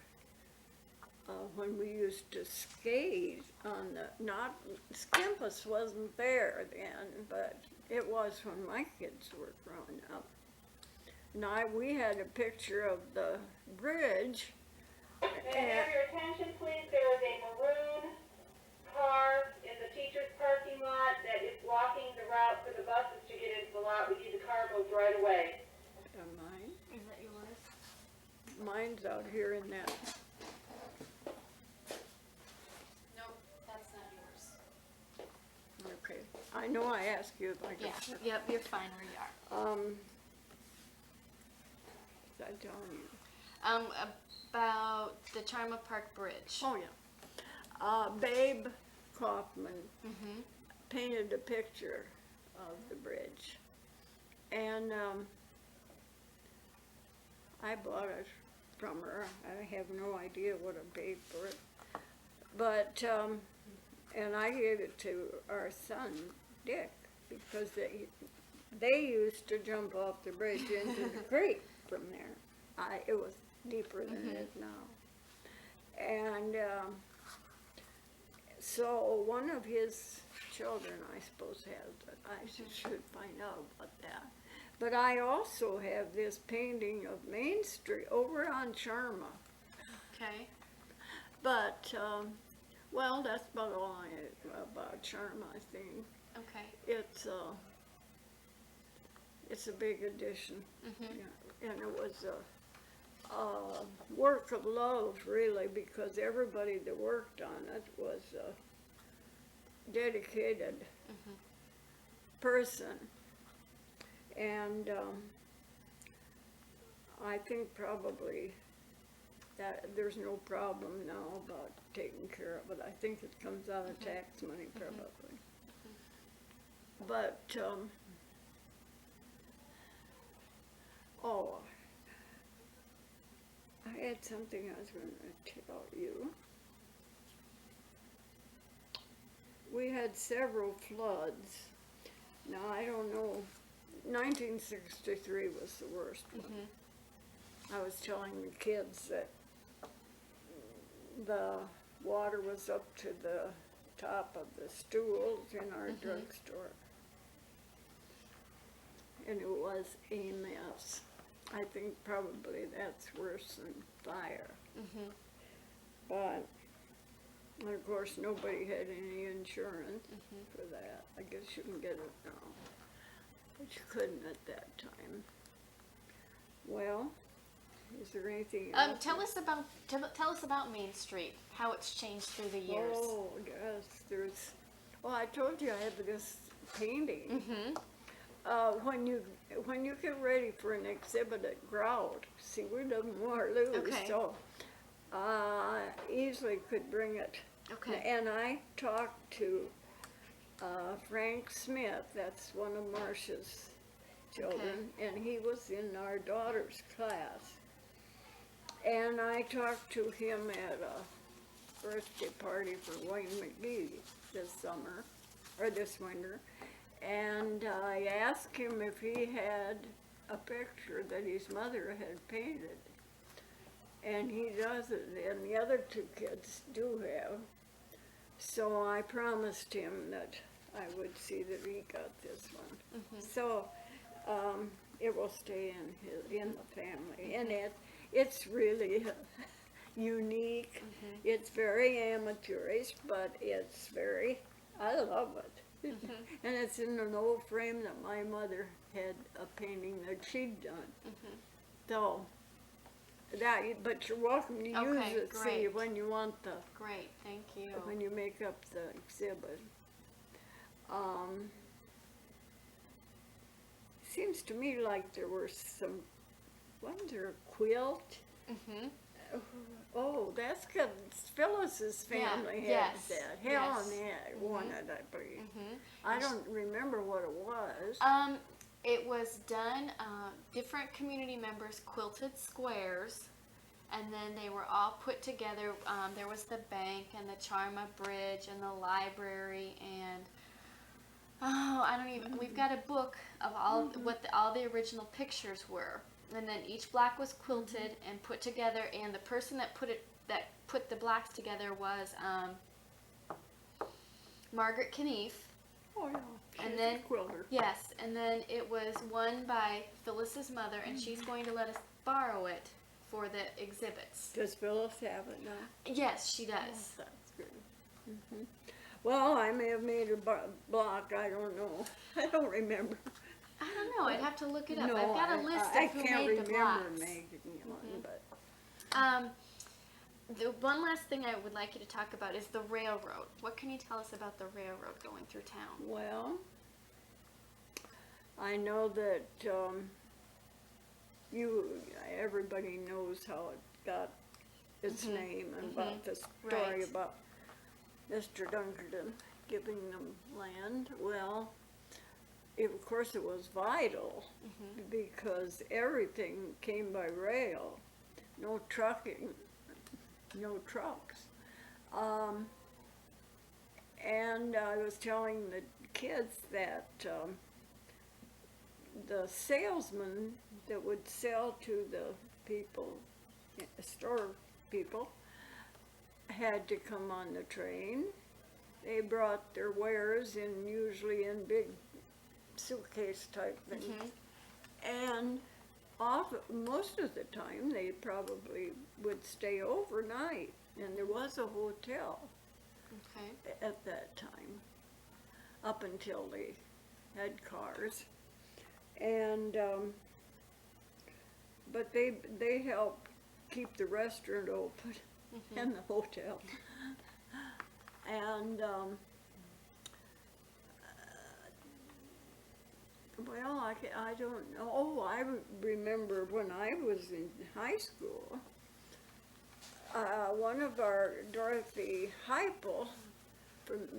when we used to skate on Skimpus wasn't there then, but it was when my kids were growing up. We had a picture of the bridge. May I have your attention, please? There is a maroon car in the teacher's parking lot that is blocking the route for the buses to get into the lot. We need the car moved right away. Mine? Is that yours? Mine's out here in that. Nope, that's not yours. Okay. I know I asked you like Yeah, yep, you're fine where you are. Was I telling you? About the Charma Park Bridge. Oh, yeah. Babe Kaufman Mm-hmm. painted a picture of the bridge. And I bought it from her. I have no idea what I paid for it. But, and I gave it to our son, Dick, because they used to jump off the bridge into the creek from there. It was deeper than it is now. And so one of his children, I suppose, has it. I should find out about that. But I also have this painting of Main Street over on Charma. Okay. But, well, that's about all about Charma, I think. Okay. It's a big addition. Mhm. Yeah, and it was a work of love, really, because everybody that worked on it was a dedicated person. And I think probably that there's no problem now about taking care of it. I think it comes out of tax money, probably. But, oh, I had something I was going to tell you. We had several floods. Now, I don't know, 1963 was the worst one. I was telling the kids that the water was up to the top of the stools in our drugstore. And it was a mess. I think probably that's worse than fire. But, and of course, nobody had any insurance for that. I guess you can get it now, but you couldn't at that time. Well, is there anything else? Tell us about Main Street. How it's changed through the years. Oh, yes, there's, well, I told you I have this painting. When you get ready for an exhibit at Grout, see, we live in Waterloo, Okay. so easily could bring it. Okay. And I talked to Frank Smith, that's one of Marcia's children, and he was in our daughter's class. And I talked to him at a birthday party for Wayne McGee this summer, or this winter. And I asked him if he had a picture that his mother had painted. And he doesn't, and the other two kids do have. So I promised him that I would see that he got this one. So it will stay in the family. And it's really unique. It's very amateurish, but it's very, I love it. And it's in an old frame that my mother had a painting that she'd done. So, but you're welcome to use Okay, it, see, great. when you want the, Great, thank you. when you make up the exhibit. Seems to me like there were some, wasn't there a quilt? Oh, that's because Phyllis's family had yes, that. Helen yes. had one of it, I believe. I don't remember what it was. It was done, different community members quilted squares, and then they were all put together. There was the bank and the Charma Bridge and the library and, oh, I don't even, we've got a book of all what all the original pictures were. And then each block was quilted and put together, and the person that put the blocks together was Margaret Knief. Oh, yeah. And She's then- a quilter. Yes, and then it was won by Phyllis's mother, and she's going to let us borrow it for the exhibits. Does Phyllis have it now? Yes, she does. That's good. Well, I may have made a block. I don't know. I don't remember. I don't know. I'd have to look it up. No, I've got a list I of who can't made the remember blocks. making one, but The one last thing I would like you to talk about is the railroad. What can you tell us about the railroad going through town? Well, I know that everybody knows how it got its name and about the story Right. about Mr. Dunkerton giving them land. Well, of course it was vital because everything came by rail, no trucking, no trucks. And I was telling the kids that the salesman that would sell to the people, store people, had to come on the train. They brought their wares in, usually in big suitcase type things. And most of the time they probably would stay overnight, and there was a hotel Okay. at that time, up until they had cars. And but they helped keep the restaurant open and the hotel. And well, I don't know. Oh, I remember when I was in high school, one of our, Dorothy Heipel,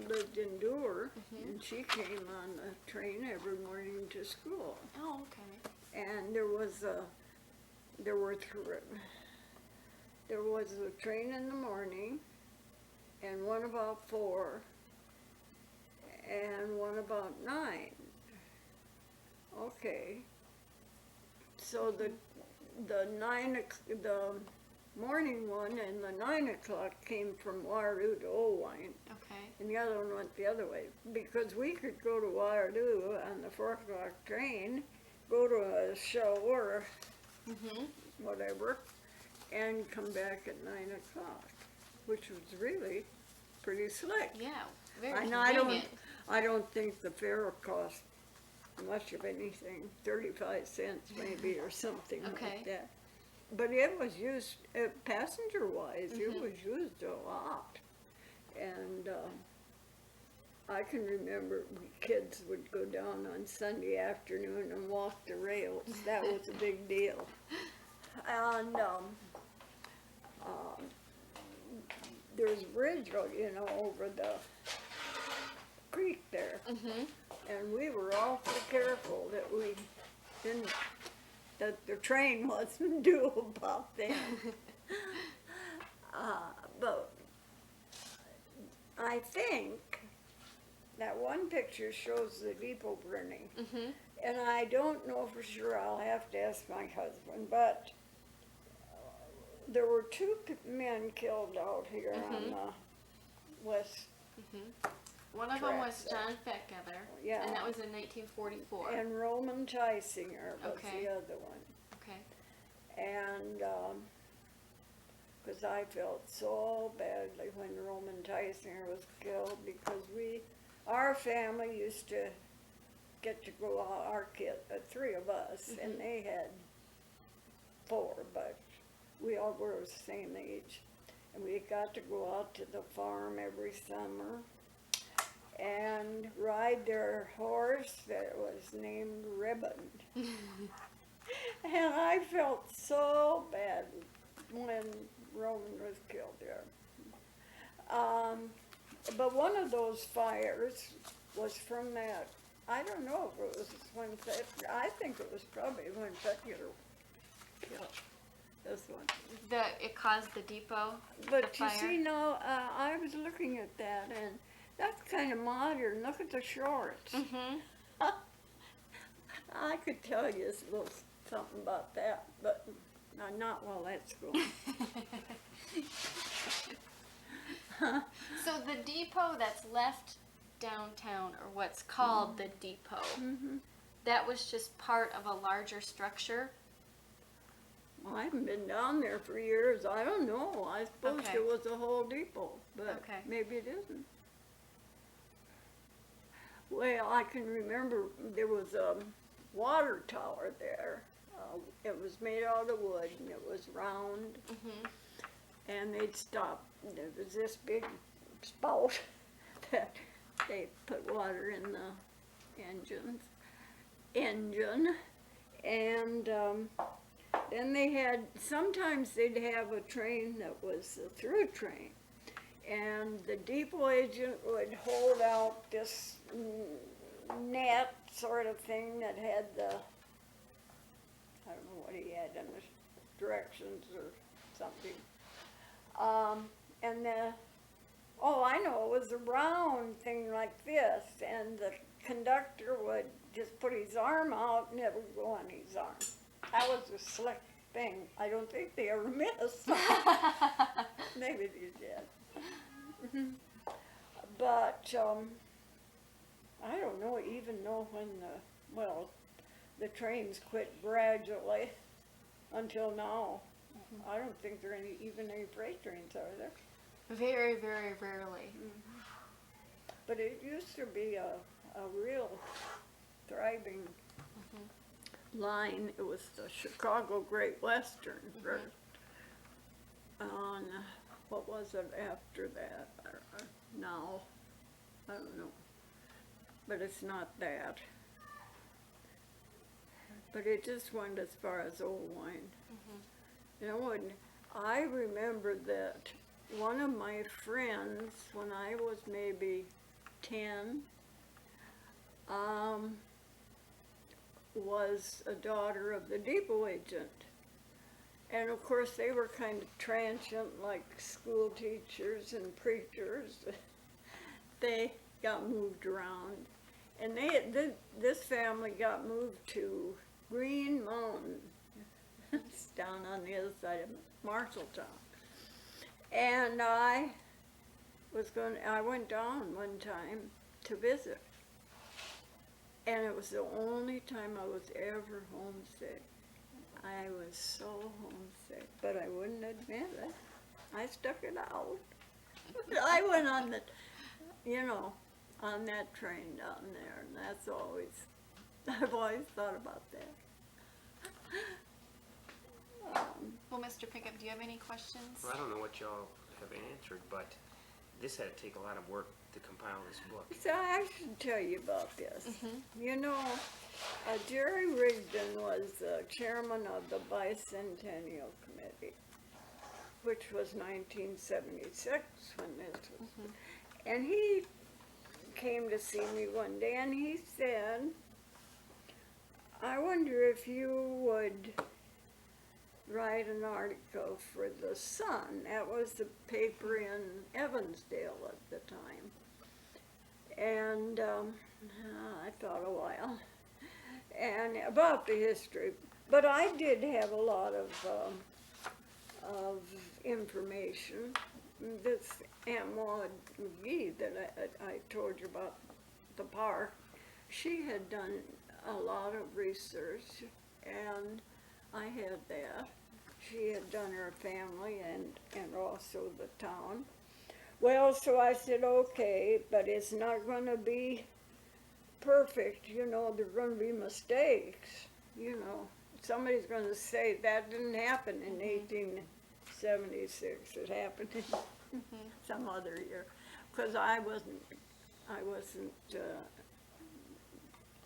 lived in Dewar, and she came on the train every morning to school. Oh, okay. And there was a train in the morning, and one about 4, and one about 9. Okay. So the morning one and the 9 o'clock came from Waterloo to Owine, Okay. and the other one went the other way, because we could go to Waterloo on the 4 o'clock train, go to a show or whatever, and come back at 9 o'clock, which was really pretty slick. Yeah. Very And convenient. I don't think the fare cost much of anything, 35 cents maybe or something Okay. like that. But it was used, passenger-wise, it was used a lot. And I can remember kids would go down on Sunday afternoon and walk the rails. That was a big deal. And there's a bridge, over the creek there. And we were awfully careful that the train wasn't due about then. But I think that one picture shows the depot burning. And I don't know for sure, I'll have to ask my husband, but there were 2 men killed out here on the west. One of them was Track John Fettgether, Yeah. and that was in 1944. And Roman Tysinger was Okay. the other one. Okay. And, 'cause I felt so badly when Roman Tysinger was killed, because our family used to get to go out, our kid, 3 of us, and they had 4, but we all were the same age. And we got to go out to the farm every summer and ride their horse that was named Ribbon. And I felt so bad when Roman was killed there. But one of those fires was from that, I don't know if it was when, I think it was probably when Fettgether killed this one. It caused the depot. But the you fire. see now, I was looking at that, and that's kind of modern. Look at the shorts. I could tell you a little something about that, but not while that's going. So the depot that's left downtown, or what's called the depot, that was just part of a larger structure. Well, I haven't been down there for years. I don't know. I suppose Okay. it was a whole depot, but Okay. maybe it isn't. Well, I can remember there was a water tower there. It was made out of wood and it was round. and they'd stop. There was this big spout that they put water in the engine, and then they had, sometimes they'd have a train that was a through train, and the depot agent would hold out this net sort of thing that had the, I don't know what he had in the directions or something. And the, oh, I know, it was a round thing like this, and the conductor would just put his arm out and it would go on his arm. That was a slick thing. I don't think they ever missed. Maybe they did. But I don't know, even know when the trains quit gradually until now. I don't think there are even any freight trains, are there? Very, very rarely. But it used to be a real thriving line. It was the Chicago Great Western first. What was it after that? Now, I don't know. But it's not that. But it just went as far as Old Wine. You know, and I remember that one of my friends, when I was maybe 10, was a daughter of the depot agent. And of course they were kind of transient, like school teachers and preachers. They got moved around. And this family got moved to Green Mountain. It's down on the other side of Marshalltown. And I went down one time to visit. And it was the only time I was ever homesick. I was so homesick, but I wouldn't admit it. I stuck it out. I went on on that train down there, and I've always thought about that. Well, Mr. Pickup, do you have any questions? Well, I don't know what y'all have answered, but this had to take a lot of work to compile this book. So I should tell you about this. You know, Jerry Rigdon was the chairman of the Bicentennial Committee, which was 1976 when this was. And he came to see me one day and he said, I wonder if you would write an article for the Sun. That was the paper in Evansdale at the time. And I thought a while, and about the history. But I did have a lot of information. This Aunt Maud McGee that I told you about the park, she had done a lot of research, and I had that. She had done her family and also the town. Well, so I said, okay, but it's not going to be perfect, you know, there are going to be mistakes, you know. Somebody's going to say that didn't happen in 1876, it happened in some other year, because I wasn't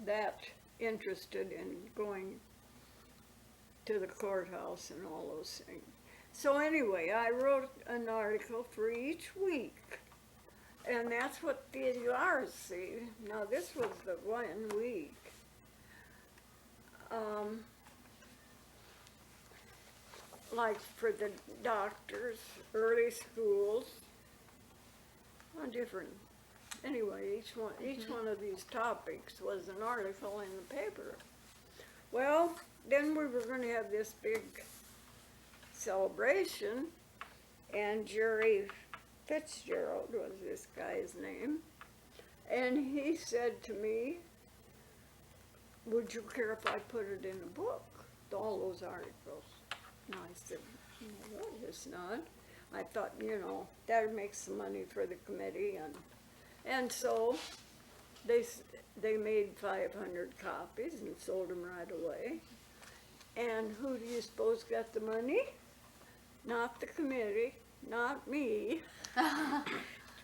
that interested in going to the courthouse and all those things. So anyway, I wrote an article for each week, and that's what the Lars see. Now this was the 1 week. Like for the doctors, early schools, different. Anyway, each one of these topics was an article in the paper. Well, then we were going to have this big celebration, and Jerry Fitzgerald was this guy's name, and he said to me, would you care if I put it in a book, all those articles? And I said, no, it's not. I thought, you know, that would make some money for the committee, and so they made 500 copies and sold them right away. And who do you suppose got the money? Not the committee, not me.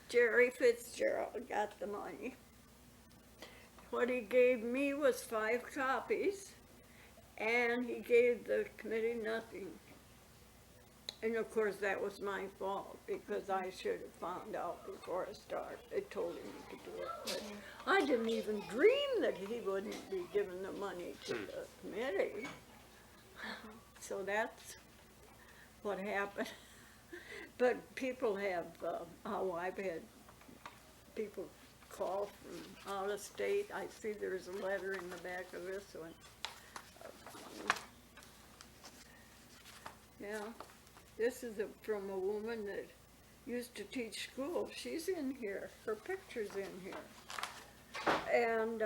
Jerry Fitzgerald got the money. What he gave me was 5 copies, and he gave the committee nothing. And of course, that was my fault, because I should have found out before I started. They told him he could do it, but I didn't even dream that he wouldn't be giving the money to the committee. So that's what happened. But people have, I've had people call from out of state. I see there's a letter in the back of this one. Yeah, this is from a woman that used to teach school. She's in here. Her picture's in here. And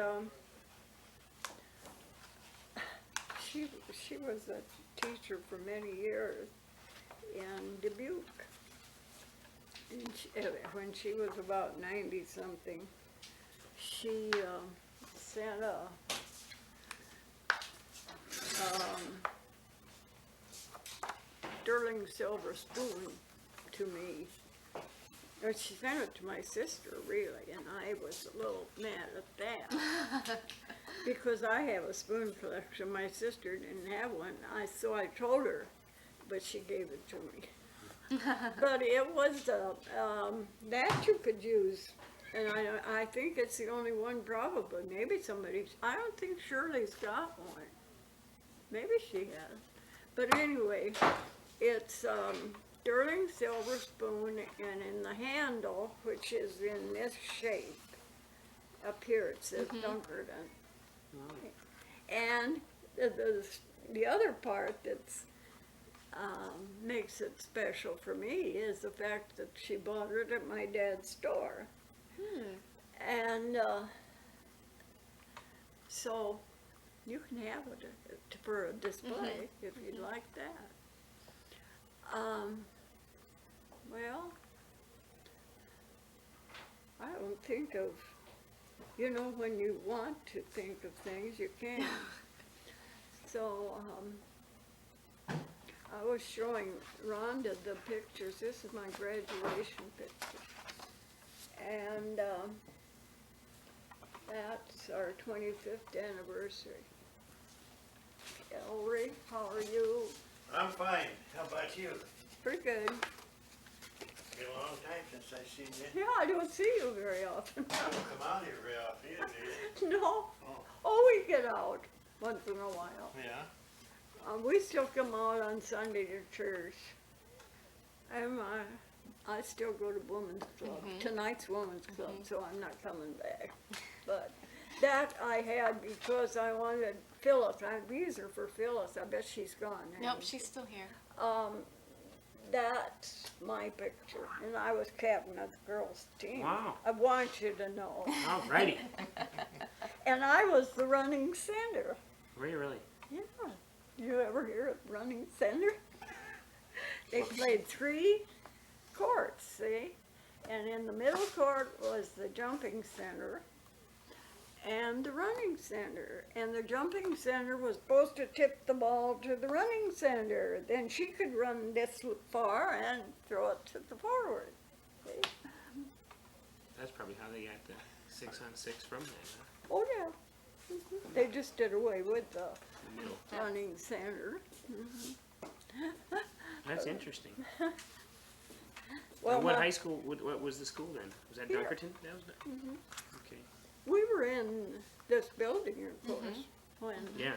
she was a teacher for many years in Dubuque. And when she was about 90-something, she sent a sterling silver spoon to me. Or she sent it to my sister, really, and I was a little mad at that. Because I have a spoon collection. My sister didn't have one. So I told her, but she gave it to me. But it was that you could use, and I think it's the only one probably. Maybe I don't think Shirley's got one. Maybe she has. But anyway, it's sterling silver spoon, and in the handle, which is in this shape, up here it says Dunkerton. And the other part that's makes it special for me is the fact that she bought it at my dad's store. And so you can have it for a display if you'd like that. Well, I don't think of, when you want to think of things, you can. So, I was showing Rhonda the pictures. This is my graduation picture. And that's our 25th anniversary. Ellery, how are you? I'm fine. How about you? Pretty good. Been a long time since I've seen you. Yeah, I don't see you very often. I don't come out here very often either, do you? No. Oh. Oh, we get out once in a while. Yeah? We still come out on Sunday to church. And I still go to Women's Club. Tonight's Women's Club, so I'm not coming back. But that I had because I wanted Phyllis. These are for Phyllis. I bet she's gone now. Nope, she's still here. That's my picture. And I was captain of the girls' team. Wow. I want you to know. Alrighty. And I was the running center. Were you really? Yeah. You ever hear of running center? They played 3 courts, see? And in the middle court was the jumping center and the running center. And the jumping center was supposed to tip the ball to the running center. Then she could run this far and throw it to the forward. See? That's probably how they got the 6-on-6 from that. Huh? Oh, yeah. They just did away with the The middle. running center. That's interesting. Well, And what high school? What was the school then? Was that Here. Dunkerton? That was. Okay. we were in this building, of course, when. Yeah.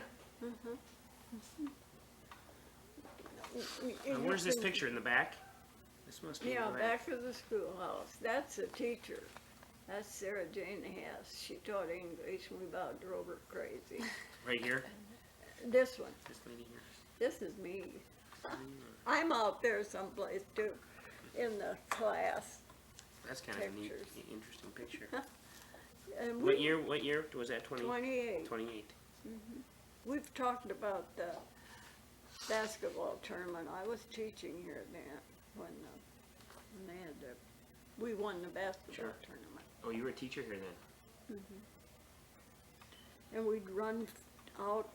You Where's this can- picture in the back? This must be Yeah, in the back. back of the schoolhouse. That's a teacher. That's Sarah Jane Hess. She taught English and we about drove her crazy. Right here. This one. This lady here. This is me. I'm out there someplace too, in the class. That's kind of a neat, Pictures. interesting picture. And What year? What year was that? 28. 28. We've talked about the basketball tournament. I was teaching here then when they had we won the basketball Sure. tournament. Oh, you were a teacher here then. And we'd run out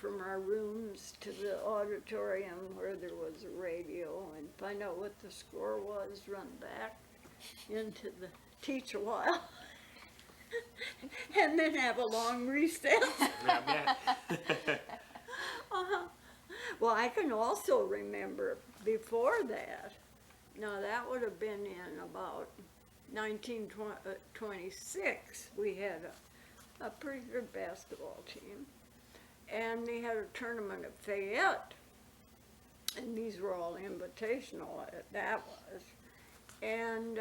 from our rooms to the auditorium where there was a radio and find out what the score was, run back into the teach a while, and then have a long recess. Yeah, Uh-huh. Well, I can also remember before that. Now that would have been in about 1926. We had a pretty good basketball team, and they had a tournament at Fayette, and these were all invitational. That was, and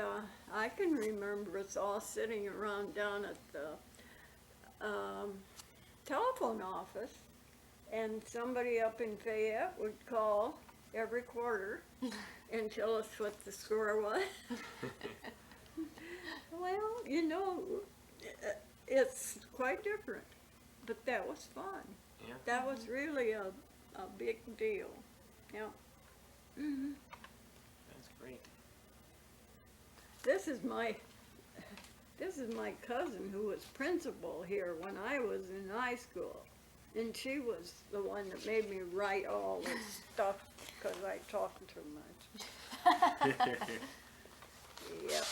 I can remember us all sitting around down at the telephone office. And somebody up in Fayette would call every quarter and tell us what the score was. Well, you know, it's quite different, but that was fun. Yeah. That was really a big deal. Yeah. Hmm. That's great. This is my cousin who was principal here when I was in high school. And she was the one that made me write all this stuff because I talked too much. Yep.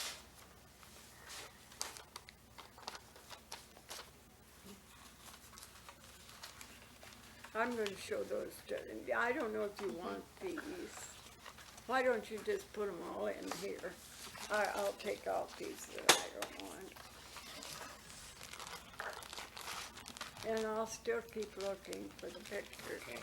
I'm going to show those to you. I don't know if you want these. Why don't you just put them all in here? I'll take out these that I don't want. And I'll still keep looking for the pictures. Okay.